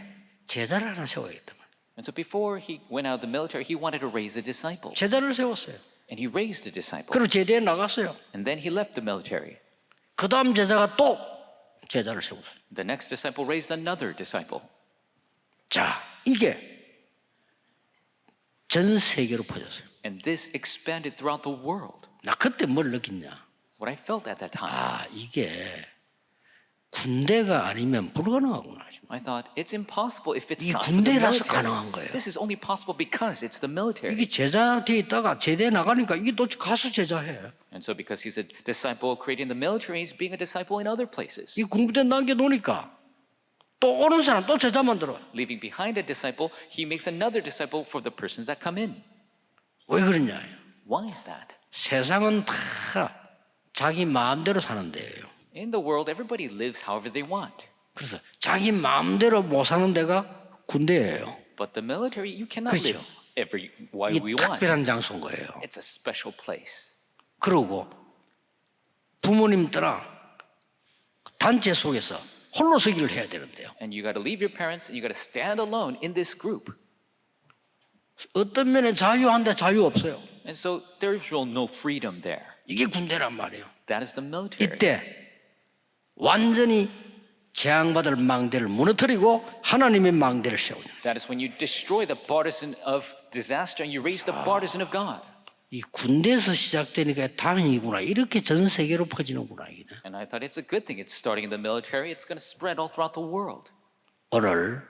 제자를 하나 세워야겠다. And so before he went out of the military, he wanted to raise a disciple. 제자를 세웠어요. And he raised a disciple. 그리고 제대에 나갔어요. And then he left the military. 그 다음 제자가 또 제자를 세웠어요. The next disciple raised another disciple. 자, 이게 전 세계로 퍼졌어요. And this expanded throughout the world. 나 그때 뭘 느꼈냐? What I felt at that time, 아, 이게 군대가 아니면 불가능하구나. I thought it's impossible if it's 이 not for the 군대라서 military. 가능한 거예요. This is only possible because it's the military. 이게 제자 돼 있다가 제대에 나가니까 이게 또 가서 제자해. And so because he's a disciple created in the military, he's being a disciple in other places. 이 군부대 남겨놓으니까 또 오는 사람 또 제자 만들어. Leaving behind a disciple, he makes another disciple for the persons that come in. 왜 그러냐? Why is that? 세상은 다 자기 마음대로 사는 데예요. In the world, everybody lives however they want. 그래서 자기 마음대로 못 사는 데가 군대예요. But the military, you cannot 그렇죠. live every way 이게 we want. 특별한 장소인 거예요. It's a special place. 그러고 부모님 따라 단체 속에서 홀로 서기를 해야 되는데요. And you got to leave your parents and you got to stand alone in this group. 어떤 면에 자유한데 자유 없어요. And so there's real no freedom there. 이게 군대란 말이에요. That is the military. 이때 완전히 재앙받을 망대를 무너뜨리고 하나님의 망대를 세우는. That is when you destroy the partisan of disaster and you raise the partisan of God. 이 군대에서 시작되니까 다행이구나. 이렇게 전 세계로 퍼지는구나. 이게. And I thought it's a good thing. It's starting in the military. It's going to spread all throughout the world. 오늘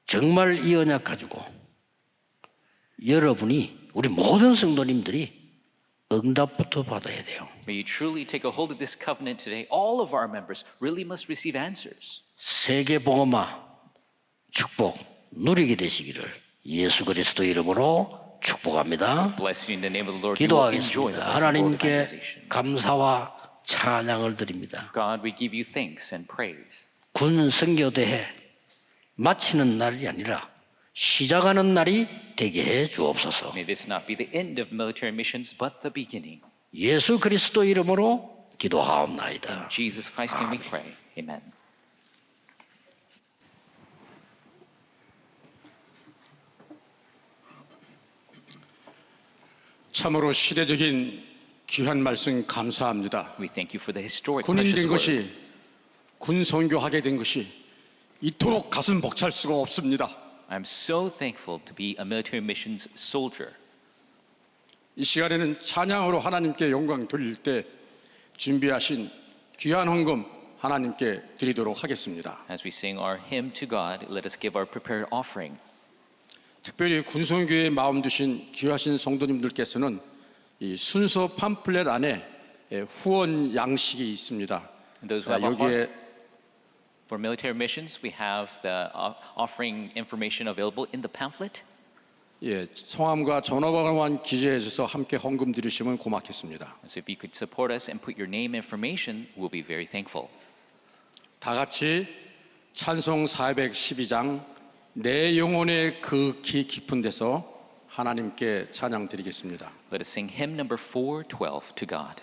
정말 이 언약 가지고 여러분이 우리 모든 성도님들이 응답부터 받아야 돼요. May you truly take a hold of this covenant today. All of our members really must receive answers. 세계 복음화 축복 누리게 되시기를 예수 그리스도 이름으로 축복합니다. Bless you in the name of the Lord. You will enjoy the 기도하겠습니다. blessing of 하나님께 organization. 감사와 찬양을 드립니다. God, we give you thanks and praise. 군 선교대회 마치는 날이 아니라 시작하는 날이 되게 해 주옵소서. May this not be the end of military missions, but the beginning. 예수 그리스도 이름으로 기도하옵나이다. Jesus Christ, can we pray? Amen. 참으로 시대적인 귀한 말씀 감사합니다. We thank you for the historic 군인 precious 된 word. 것이 군 선교하게 된 것이 이토록 가슴 벅찰 수가 없습니다. I'm so thankful to be a military missions soldier. 이 시간에는 찬양으로 하나님께 영광 돌릴 때 준비하신 귀한 헌금 하나님께 드리도록 하겠습니다. As we sing our hymn to God, let us give our prepared offering. 특별히 군선교회에 마음 두신 귀하신 성도님들께서는 이 순서 팜플렛 안에 후원 양식이 있습니다. And those who have a 여기에 heart for military missions, we have the offering information available in the pamphlet. 성함과 전화번호만 기재해 주셔서 함께 헌금 드리시면 고맙겠습니다. So if you could support us and put your name information, we'll be very thankful. 다 같이 찬송 412장 내 영혼의 그 깊은 데서 하나님께 찬양 드리겠습니다. Let us sing hymn number 412 to God.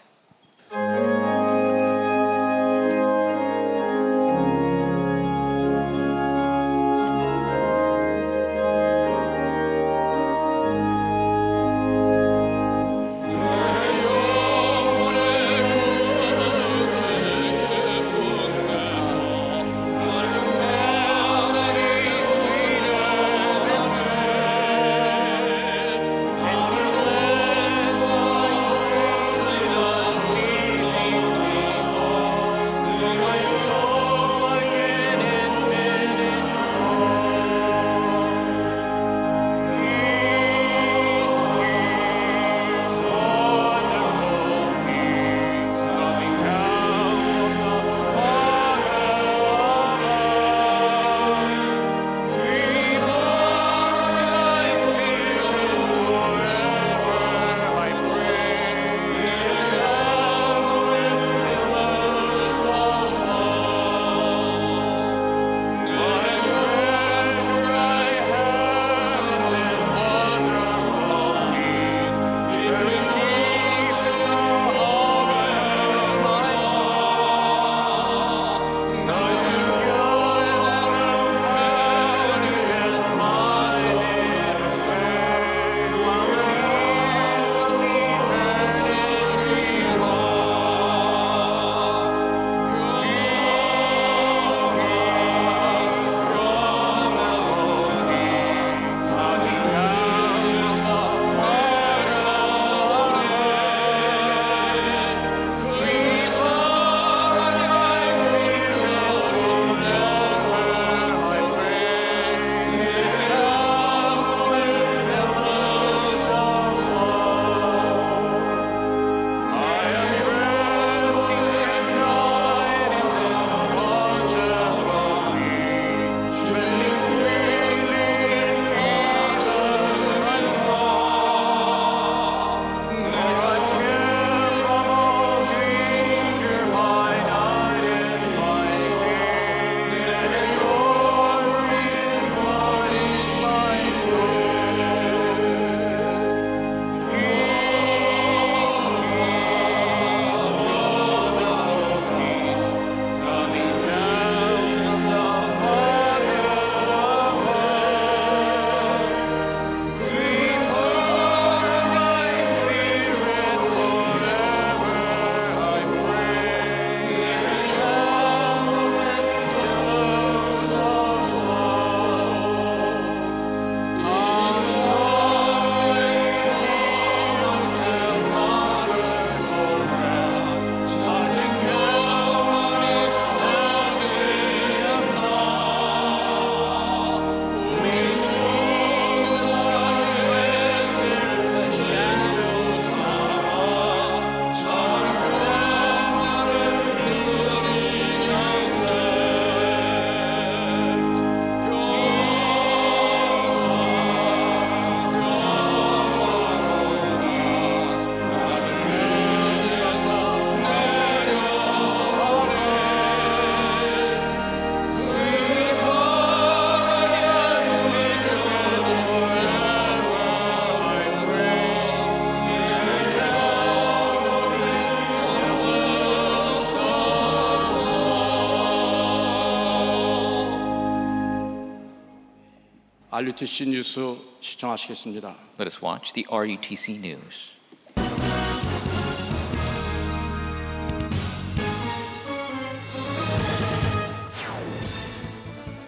RUTC 뉴스 시청하시겠습니다. Let us watch the RUTC News.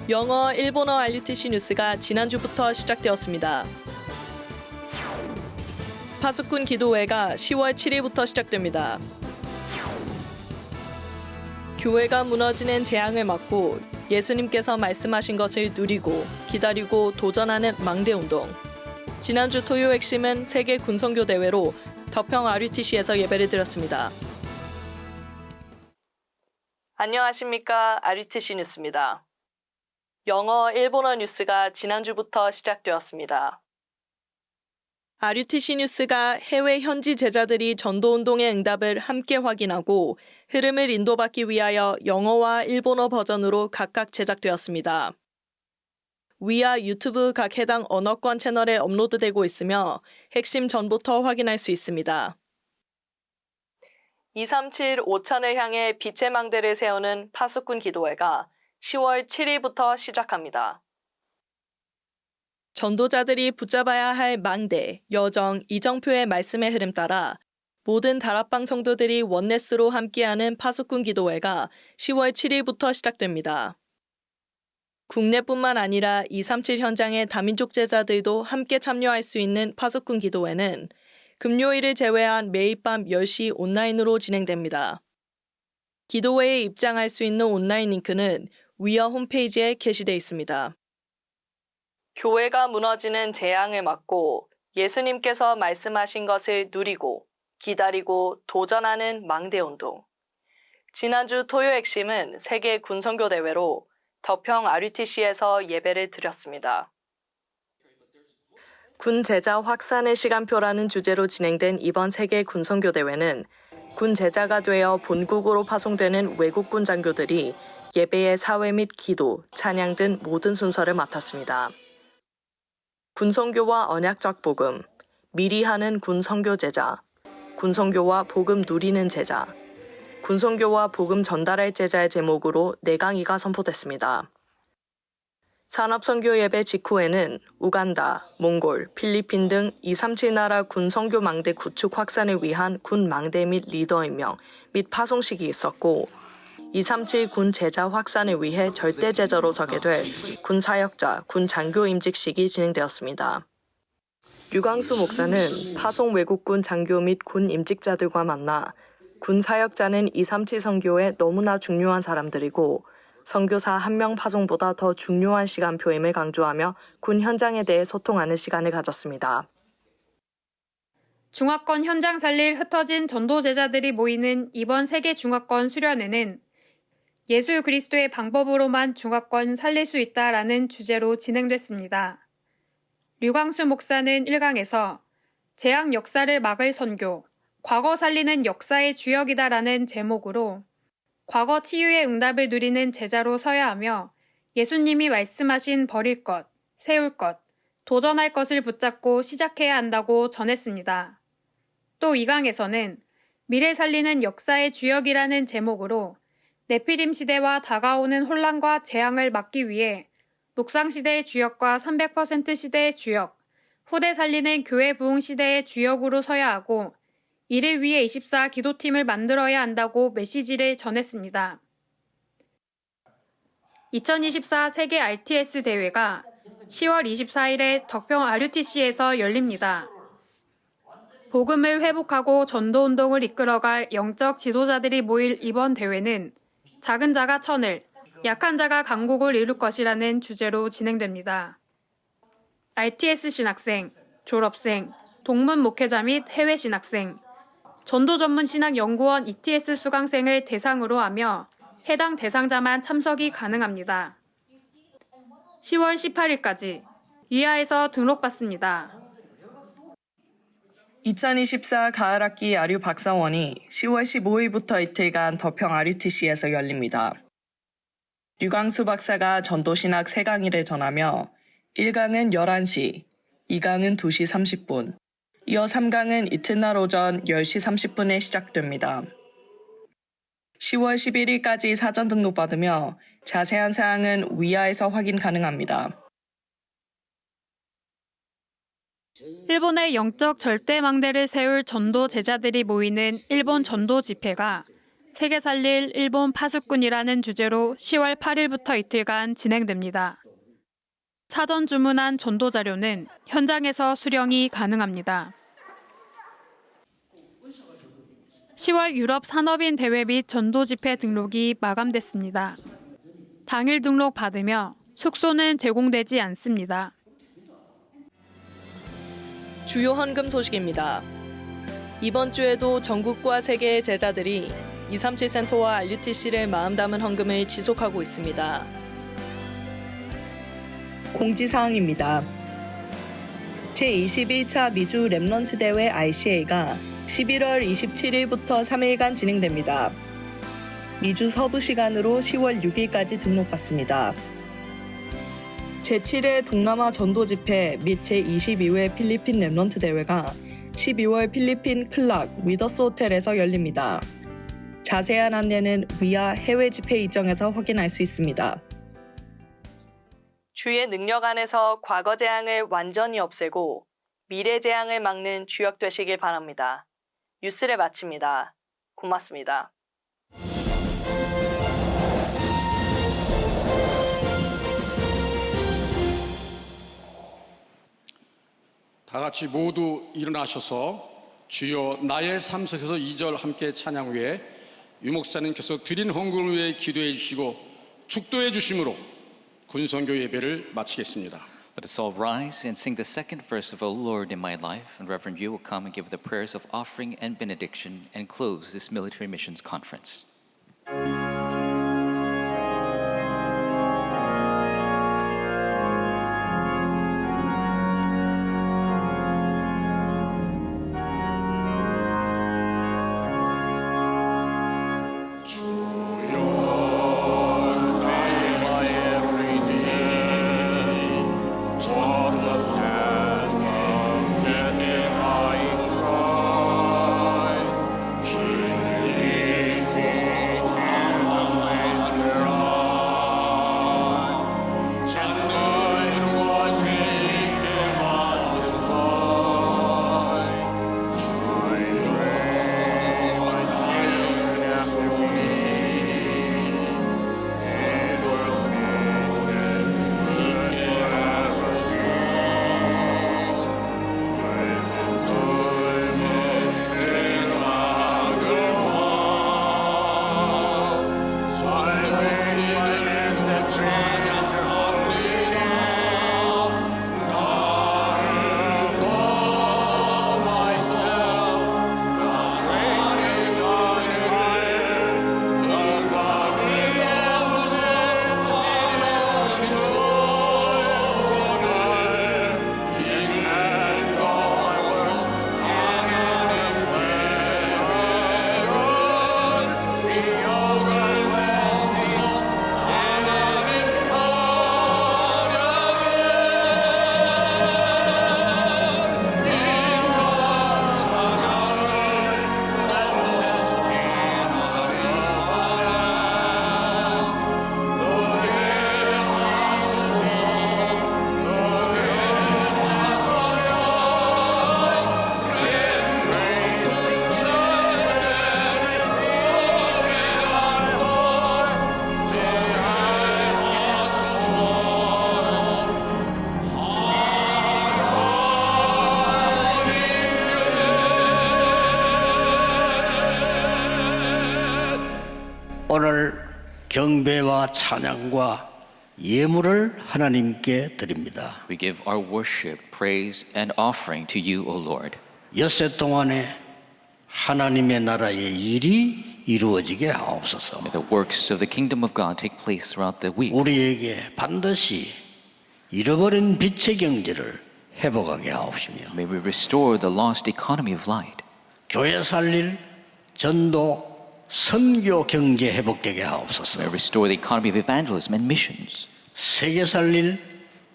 영어, 일본어 RUTC 뉴스가 지난주부터 시작되었습니다. 파수꾼 기도회가 10월 7일부터 시작됩니다. 교회가 무너지는 재앙을 막고 예수님께서 말씀하신 것을 누리고 기다리고 도전하는 망대운동. 지난주 토요 핵심은 세계 군선교 대회로 덕평 RUTC에서 예배를 드렸습니다. 안녕하십니까. RUTC 뉴스입니다. 영어, 일본어 뉴스가 지난주부터 시작되었습니다. RUTC 뉴스가 해외 현지 제자들이 전도운동의 응답을 함께 확인하고 흐름을 인도받기 위하여 영어와 일본어 버전으로 각각 제작되었습니다. 위아 유튜브 각 해당 언어권 채널에 업로드되고 있으며 핵심 전부터 확인할 수 있습니다. 237 5천을 향해 빛의 망대를 세우는 파수꾼 기도회가 10월 7일부터 시작합니다. 전도자들이 붙잡아야 할 망대, 여정, 이정표의 말씀의 흐름 따라 모든 다락방 성도들이 원네스로 함께하는 파수꾼 기도회가 10월 7일부터 시작됩니다. 국내뿐만 아니라 237 현장의 다민족 제자들도 함께 참여할 수 있는 파수꾼 기도회는 금요일을 제외한 매일 밤 10시 온라인으로 진행됩니다. 기도회에 입장할 수 있는 온라인 링크는 위아 홈페이지에 게시되어 있습니다. 교회가 무너지는 재앙을 막고 예수님께서 말씀하신 것을 누리고 기다리고 도전하는 망대운동. 지난주 토요 핵심은 세계 군선교 대회로 덕평 RUTC에서 예배를 드렸습니다. 군 제자 확산의 시간표라는 주제로 진행된 이번 세계 군선교 대회는 군 제자가 되어 본국으로 파송되는 외국군 장교들이 예배의 사회 및 기도, 찬양 등 모든 순서를 맡았습니다. 군선교와 언약적 복음, 미리 하는 군선교 제자, 군선교와 복음 누리는 제자, 군선교와 복음 전달할 제자의 제목으로 4강의가 선포됐습니다. 산업선교 예배 직후에는 우간다, 몽골, 필리핀 등 237 나라 군선교 망대 구축 확산을 위한 군 망대 및 리더 임명 및 파송식이 있었고 237 군 제자 확산을 위해 절대 제자로 서게 될 군 사역자, 군 장교 임직식이 진행되었습니다. 류광수 목사는 파송 외국군 장교 및 군 임직자들과 만나 군 사역자는 237 선교에 너무나 중요한 사람들이고 선교사 1명 파송보다 더 중요한 시간표임을 강조하며 군 현장에 대해 소통하는 시간을 가졌습니다. 중화권 현장 살릴 흩어진 전도 제자들이 모이는 이번 세계 중화권 수련회는 예수 그리스도의 방법으로만 중화권 살릴 수 있다라는 주제로 진행됐습니다. 류광수 목사는 1강에서 재앙 역사를 막을 선교, 과거 살리는 역사의 주역이다라는 제목으로 과거 치유의 응답을 누리는 제자로 서야 하며 예수님이 말씀하신 버릴 것, 세울 것, 도전할 것을 붙잡고 시작해야 한다고 전했습니다. 또 2강에서는 미래 살리는 역사의 주역이라는 제목으로 네피림 시대와 다가오는 혼란과 재앙을 막기 위해 묵상시대의 주역과 300% 시대의 주역, 후대 살리는 교회 부흥 시대의 주역으로 서야 하고 이를 위해 24 기도팀을 만들어야 한다고 메시지를 전했습니다. 2024 세계 RTS 대회가 10월 24일에 덕평 RUTC에서 열립니다. 복음을 회복하고 전도운동을 이끌어갈 영적 지도자들이 모일 이번 대회는 작은 자가 천을, 약한 자가 강국을 이룰 것이라는 주제로 진행됩니다. RTS 신학생, 졸업생, 동문 목회자 및 해외 신학생, 전도 전문 신학 연구원 ETS 수강생을 대상으로 하며 해당 대상자만 참석이 가능합니다. 10월 18일까지 위아에서 등록받습니다. 2024 가을학기 아류 박사원이 10월 15일부터 이틀간 덕평 RUTC에서 열립니다. 류광수 박사가 전도신학 3강의를 전하며 1강은 11시, 2강은 2시 30분, 이어 3강은 이튿날 오전 10시 30분에 시작됩니다. 10월 11일까지 사전 등록받으며 자세한 사항은 위아에서 확인 가능합니다. 일본의 영적 절대망대를 세울 전도 제자들이 모이는 일본 전도 집회가 세계 살릴 일본 파수꾼이라는 주제로 10월 8일부터 이틀간 진행됩니다. 사전 주문한 전도 자료는 현장에서 수령이 가능합니다. 10월 유럽 산업인 대회 및 전도 집회 등록이 마감됐습니다. 당일 등록 받으며 숙소는 제공되지 않습니다. 주요 헌금 소식입니다. 이번 주에도 전국과 세계의 제자들이 237 센터와 RUTC를 마음 담은 헌금을 지속하고 있습니다. 공지사항입니다. 제21차 미주 랩런트 대회 RCA가 11월 27일부터 3일간 진행됩니다. 미주 서부 시간으로 10월 6일까지 등록받습니다. 제7회 동남아 전도 집회 및 제22회 필리핀 랩런트 대회가 12월 필리핀 클락 위더스 호텔에서 열립니다. 자세한 안내는 위아 해외 집회 일정에서 확인할 수 있습니다. 주의 능력 안에서 과거 재앙을 완전히 없애고 미래 재앙을 막는 주역 되시길 바랍니다. 뉴스를 마칩니다. 고맙습니다. 다 같이 모두 일어나셔서 주여 나의 삶 속에서 2절 함께 찬양 후에 유목사님께서 드린 헌금을 위해 기도해 주시고 축도해 주심으로 군선교 예배를 마치겠습니다. Let us all rise and sing the second verse of O Lord in my life, and Reverend Yu will come and give the prayers of offering and benediction and close this military missions conference. 오늘 경배와 찬양과 예물을 하나님께 드립니다. We give our worship, praise, and offering to you, O Lord. 엿새 동안에 하나님의 나라의 일이 이루어지게 하옵소서. May the works of the kingdom of God take place throughout the week. 우리에게 반드시 잃어버린 빛의 경제를 회복하게 하옵시며 May we restore the lost economy of light. 교회 살릴 전도 선교 경제 회복되게 하옵소서. May restore the economy of evangelism and missions. 세계 살릴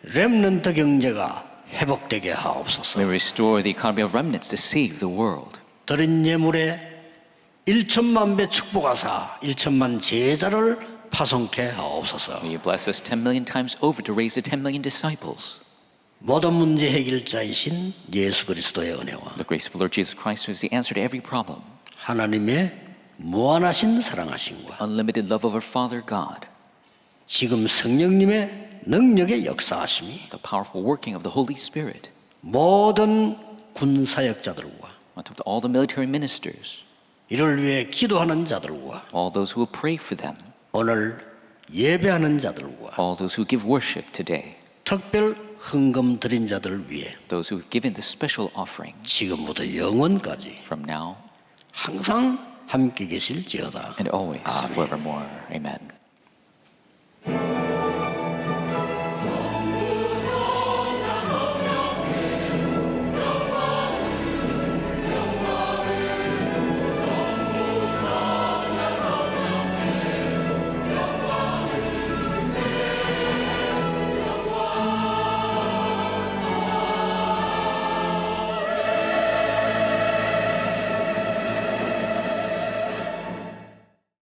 렘넌트 경제가 회복되게 하옵소서. May restore the economy of remnants to save the world. 드린 예물에 1천만 배 축복하사 1천만 제자를 파송케 하옵소서. May you bless us 10 million times over to raise the 10 million disciples. 모든 문제 해결자이신 예수 그리스도의 은혜와 The grace of Lord Jesus Christ, who is the answer to every problem, 하나님의 무한하신 사랑하심과 unlimited love of our Father God, 지금 성령님의 능력의 역사하심이 the powerful working of the Holy Spirit, 모든 군사역자들과 on top of all the military ministers, 이를 위해 기도하는 자들과 all those who will pray for them, 오늘 예배하는 자들과 all those who give worship today, 특별 헌금 드린 자들을 위해 those who have given this special offering 지금부터 영원까지 from now 항상 함께 계실지어다. and always, 아멘. forevermore. Amen.